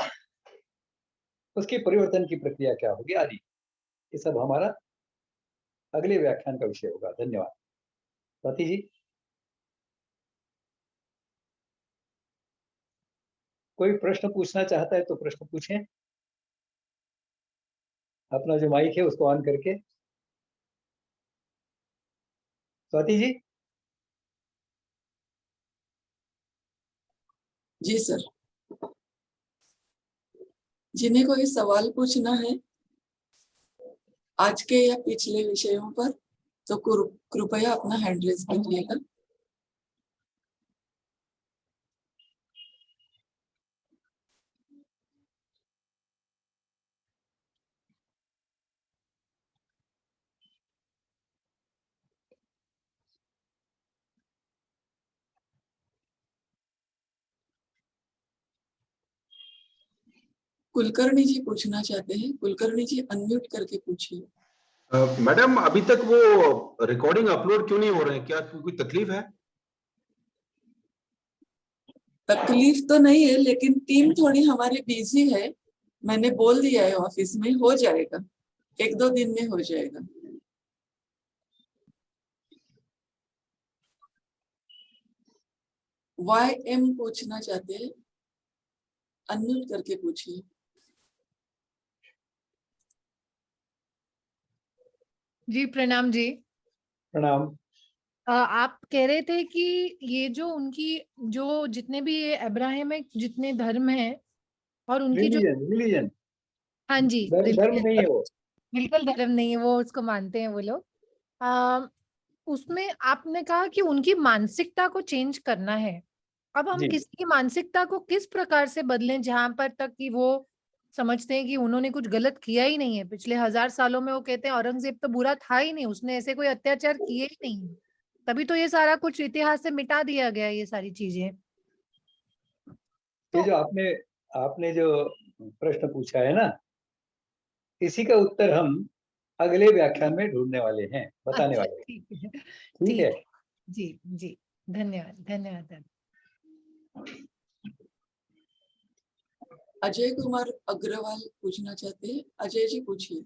उसकी परिवर्तन की प्रक्रिया क्या होगी आदि। ये सब हमारा अगले व्याख्यान का विषय होगा। धन्यवाद। स्वाति जी, कोई प्रश्न पूछना चाहता है तो प्रश्न पूछें, अपना जो माइक है उसको ऑन करके। स्वाति जी। जी सर, जिन्हें कोई सवाल पूछना है आज के या पिछले विषयों पर तो कृपया अपना हैंड रेज कीजिएगा। कुलकर्णी जी पूछना चाहते हैं। कुलकर्णी जी अनम्यूट करके पूछिए। मैडम, अभी तक वो रिकॉर्डिंग अपलोड क्यों नहीं हो रहे हैं? क्या कोई तकलीफ है? तकलीफ तो नहीं है, लेकिन टीम थोड़ी हमारी बिजी है। मैंने बोल दिया है ऑफिस में, हो जाएगा, 1-2 दिन में हो जाएगा। YM पूछना चाहते हैं, अनम्यूट करके पूछिए। जी प्रणाम जी। प्रणाम। आप कह रहे थे कि ये जो उनकी जो जितने भी ये अब्राहमिक जितने धर्म हैं और उनकी जो रिलीजन हाँ जी धर्म नहीं है वो। बिल्कुल धर्म नहीं है, वो उसको मानते हैं वो लोग। अ, उसमें आपने कहा कि उनकी मानसिकता को चेंज करना है। अब हम जी। किसी की मानसिकता को किस प्रकार से बदलें जहां पर तक कि वो समझते हैं कि उन्होंने कुछ गलत किया ही नहीं है। पिछले 1000 सालों में वो कहते हैं औरंगजेब तो बुरा था ही नहीं, उसने ऐसे कोई अत्याचार किए ही नहीं, तभी तो ये सारा कुछ इतिहास से मिटा दिया गया ये सारी चीजें। ये तो जो आपने जो प्रश्न पूछा है ना, इसी का उत्तर हम अगले व्याख्यान में ढूंढने वाले हैं, बताने अच्छा वाले हैं। ठीक है, ठीक है। जी जी, धन्यवाद धन्यवाद। अजय कुमार अग्रवाल पूछना चाहते हैं। अजय जी पूछिए।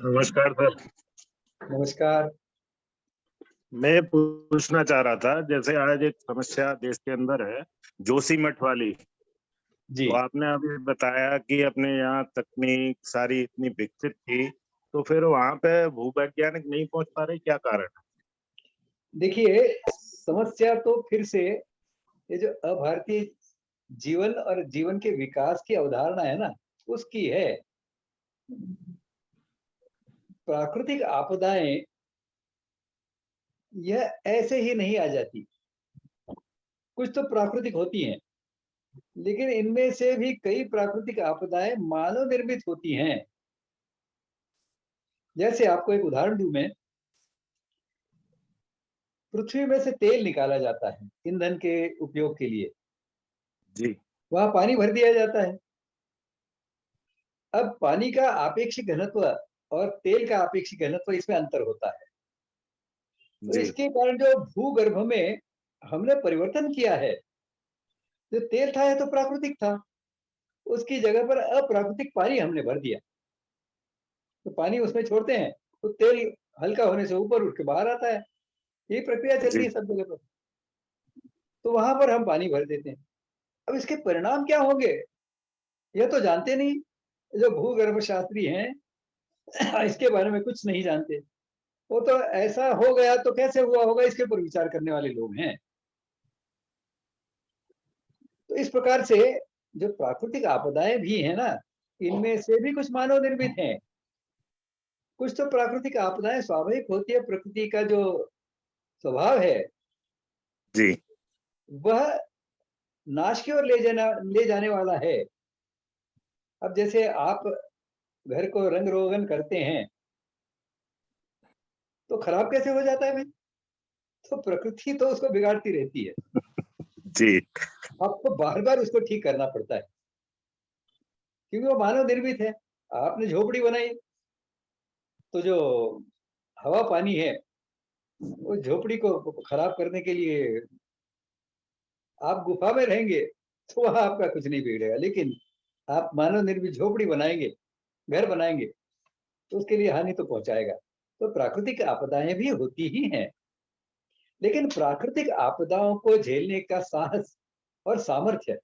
नमस्कार सर। नमस्कार। मैं पूछना चाह रहा था, जैसे आज एक समस्या देश के अंदर है जोशीमठ वाली, जी। तो आपने अभी बताया कि अपने यहाँ तकनीक सारी इतनी विकसित थी, तो फिर वहां पे भूवैज्ञानिक नहीं पहुंच पा रहे, क्या कारण है? देखिए, समस्या तो फिर से ये जो अभारतीय जीवन और जीवन के विकास की अवधारणा है ना, उसकी है। प्राकृतिक आपदाएं यह ऐसे ही नहीं आ जाती, कुछ तो प्राकृतिक होती हैं, लेकिन इनमें से भी कई प्राकृतिक आपदाएं मानव निर्मित होती हैं। जैसे आपको एक उदाहरण दूं मैं, पृथ्वी में से तेल निकाला जाता है ईंधन के उपयोग के लिए, जी वहां पानी भर दिया जाता है। अब पानी का आपेक्षिक घनत्व और तेल का आपेक्षिक घनत्व, इसमें अंतर होता है। तो जी इसके कारण जो भूगर्भ में हमने परिवर्तन किया है, जो तेल था यह तो प्राकृतिक था, उसकी जगह पर अप्राकृतिक पानी हमने भर दिया। तो पानी उसमें छोड़ते हैं तो तेल हल्का होने से ऊपर उठ के बाहर आता है। यही प्रक्रिया चल रही जी है सब जगह पर। तो वहां पर हम पानी भर देते हैं। अब इसके परिणाम क्या होंगे यह तो जानते नहीं। जो भूगर्भ शास्त्री हैं इसके बारे में कुछ नहीं जानते। वो तो ऐसा हो गया तो कैसे हुआ होगा इसके ऊपर विचार करने वाले लोग हैं। तो इस प्रकार से जो प्राकृतिक आपदाएं भी है ना, इनमें से भी कुछ मानव निर्मित हैं। कुछ तो प्राकृतिक आपदाएं स्वाभाविक होती है, प्रकृति का जो स्वभाव है जी वह नाश की ओर ले जाने वाला है। अब जैसे आप घर को रंग रोगन करते हैं तो खराब कैसे हो जाता है भाई? तो प्रकृति तो उसको बिगाड़ती रहती है, जी आपको बार बार उसको ठीक करना पड़ता है, क्योंकि वो मानव निर्मित है। आपने झोपड़ी बनाई तो जो हवा पानी है वो झोपड़ी को खराब करने के लिए आप गुफा में रहेंगे तो वहां आपका कुछ नहीं बिगड़ेगा, लेकिन आप मानव निर्मित झोपड़ी बनाएंगे, घर बनाएंगे, तो उसके लिए हानि तो पहुंचाएगा। तो प्राकृतिक आपदाएं भी होती ही हैं, लेकिन प्राकृतिक आपदाओं को झेलने का साहस और सामर्थ्य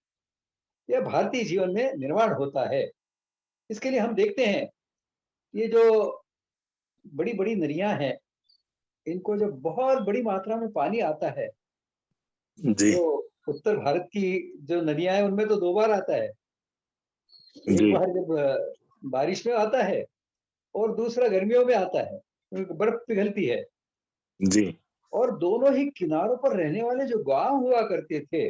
यह भारतीय जीवन में निर्माण होता है। इसके लिए हम देखते हैं ये जो बड़ी बड़ी नदियां हैं, इनको जब बहुत बड़ी मात्रा में पानी आता है जी तो उत्तर भारत की जो नदियां हैं उनमें तो 2 बार आता है। एक जी बार जब बारिश में आता है और दूसरा गर्मियों में आता है, बर्फ पिघलती है। जी और दोनों ही किनारों पर रहने वाले जो गांव हुआ करते थे,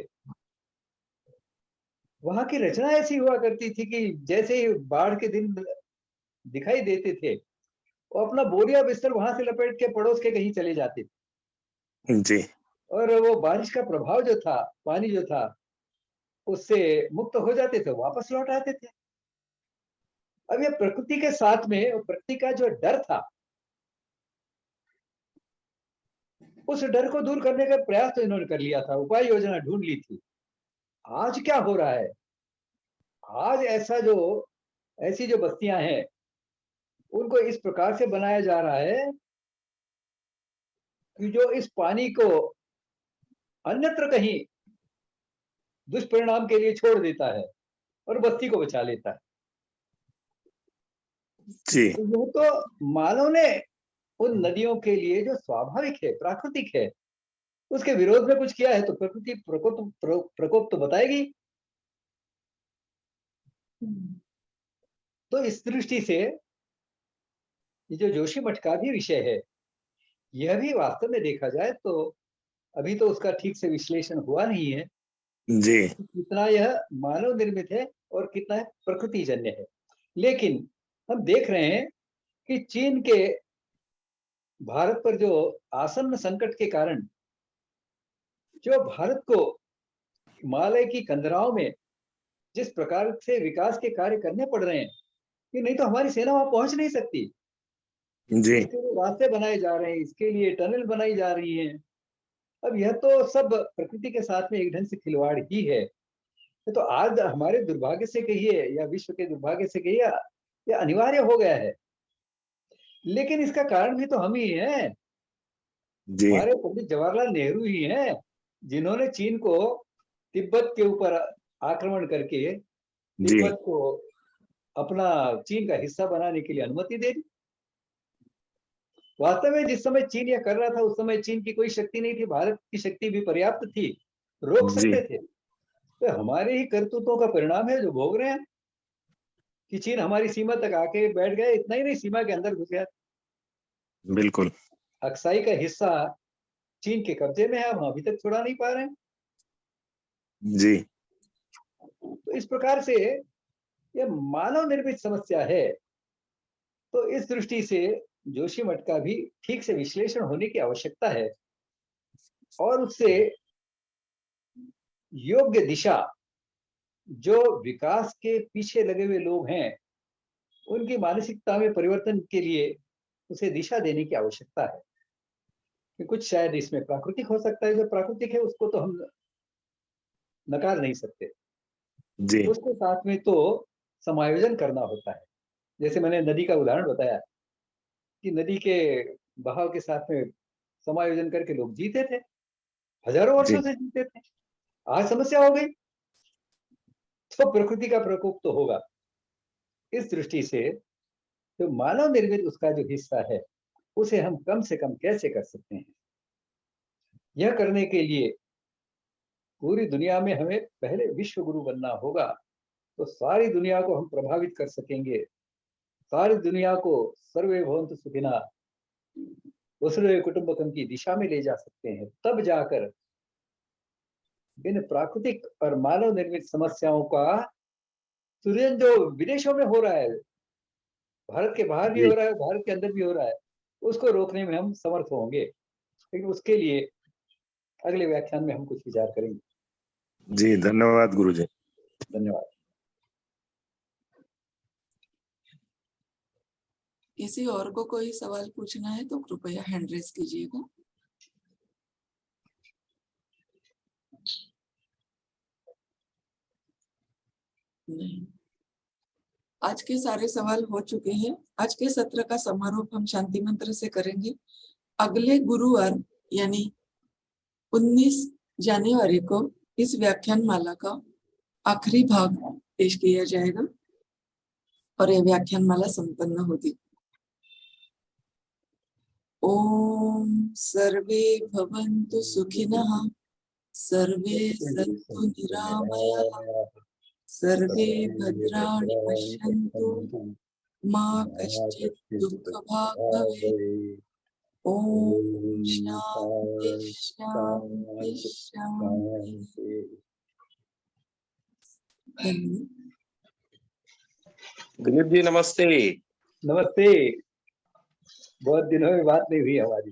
वहां की रचना ऐसी हुआ करती थी कि जैसे ही बाढ़ के दिन दिखाई देते थे, वो अपना बोरिया बिस्तर वहां से लपेट के पड़ोस के कहीं चले जाते थे जी और वो बारिश का प्रभाव जो था, पानी जो था, उससे मुक्त हो जाते थे, वापस लौट आते थे। अब ये प्रकृति के साथ में प्रकृति का जो डर था, उस डर को दूर करने का प्रयास तो इन्होंने कर लिया था, उपाय योजना ढूंढ ली थी। आज क्या हो रहा है? आज ऐसी जो बस्तियां हैं, उनको इस प्रकार से बनाया जा रहा है कि जो इस पानी को अन्यत्र कहीं दुष्परिणाम के लिए छोड़ देता है और बस्ती को बचा लेता है। जी यह तो मानव ने उन नदियों के लिए जो स्वाभाविक है, प्राकृतिक है, उसके विरोध में कुछ किया है तो प्रकृति प्रकोप तो बताएगी। तो इस दृष्टि से ये जो जोशी मठ का भी विषय है, यह भी वास्तव में देखा जाए तो अभी तो उसका ठीक से विश्लेषण हुआ नहीं है, जी कितना यह मानव निर्मित है और कितना प्रकृति जन्य है। लेकिन हम देख रहे हैं कि चीन के भारत पर जो आसन्न संकट के कारण जो भारत को हिमालय की कंदराओं में जिस प्रकार से विकास के कार्य करने पड़ रहे हैं, कि नहीं तो हमारी सेना वहां पहुंच नहीं सकती। जी इसके लिए रास्ते बनाए जा रहे हैं, इसके लिए टनल बनाई जा रही हैं। अब यह तो सब प्रकृति के साथ में एक ढंग से खिलवाड़ ही है। तो आज हमारे दुर्भाग्य से कहिए या विश्व के दुर्भाग्य से कहिए, यह अनिवार्य हो गया है। लेकिन इसका कारण भी तो हम ही हैं, जी हमारे पंडित जवाहरलाल नेहरू ही हैं, जिन्होंने चीन को तिब्बत के ऊपर आक्रमण करके जी तिब्बत को अपना चीन का हिस्सा बनाने के लिए अनुमति दे दी। वास्तव में जिस समय चीन यह कर रहा था, उस समय चीन की कोई शक्ति नहीं थी, भारत की शक्ति भी पर्याप्त थी, रोक जी सकते थे। तो हमारे ही करतूतों का परिणाम है जो भोग रहे हैं कि चीन हमारी सीमा तक आके बैठ गए। इतना ही नहीं, सीमा के अंदर घुस गया। बिल्कुल अक्साई का हिस्सा चीन के कब्जे में है, हम अभी तक छुड़ा नहीं पा रहे हैं। जी तो इस प्रकार से यह मानव निर्मित समस्या है। तो इस दृष्टि से जोशी मठ का भी ठीक से विश्लेषण होने की आवश्यकता है और उससे योग्य दिशा, जो विकास के पीछे लगे हुए लोग हैं, उनकी मानसिकता में परिवर्तन के लिए उसे दिशा देने की आवश्यकता है। कि कुछ शायद इसमें प्राकृतिक हो सकता है, जो प्राकृतिक है उसको तो हम नकार नहीं सकते, जी उसके साथ में तो समायोजन करना होता है। जैसे मैंने नदी का उदाहरण बताया कि नदी के बहाव के साथ में समायोजन करके लोग जीते थे, हजारों वर्षों से जीते थे। आज समस्या हो गई तो प्रकृति का प्रकोप तो होगा। इस दृष्टि से जो मानव निर्मित उसका जो हिस्सा है, उसे हम कम से कम कैसे कर सकते हैं, यह करने के लिए पूरी दुनिया में हमें पहले विश्व गुरु बनना होगा। तो सारी दुनिया को हम प्रभावित कर सकेंगे, सारी दुनिया को सर्वे भवन्तु सुखिनः वसुधैव कुटुंबकम की दिशा में ले जा सकते हैं। तब जाकर इन प्राकृतिक और मानव निर्मित समस्याओं का सृजन जो विदेशों में हो रहा है, भारत के बाहर भी हो रहा है, भारत के अंदर भी हो रहा है, उसको रोकने में हम समर्थ होंगे। लेकिन उसके लिए अगले व्याख्यान में हम कुछ विचार करेंगे। जी धन्यवाद गुरुजी। धन्यवाद। किसी और को कोई सवाल पूछना है तो कृपया हैंड रेस कीजिएगा। नहीं, आज के सारे सवाल हो चुके हैं। आज के सत्र का समारोप हम शांति मंत्र से करेंगे। अगले गुरुवार यानी 19 जनवरी को इस व्याख्यान माला का आखिरी भाग पेश किया जाएगा और यह व्याख्यान माला संपन्न होगी। ओम सर्वे भवन्तु सुखिनः, सर्वे सन्तु निरामयाः, सर्वे भद्राणि पश्यन्तु, मा कश्चित् दुःखभाग् भवेत्। ओम शांति शांति शांति। धन्यवाद। दिलीप जी नमस्ते। नमस्ते। बहुत दिनों में बात नहीं हुई हमारी।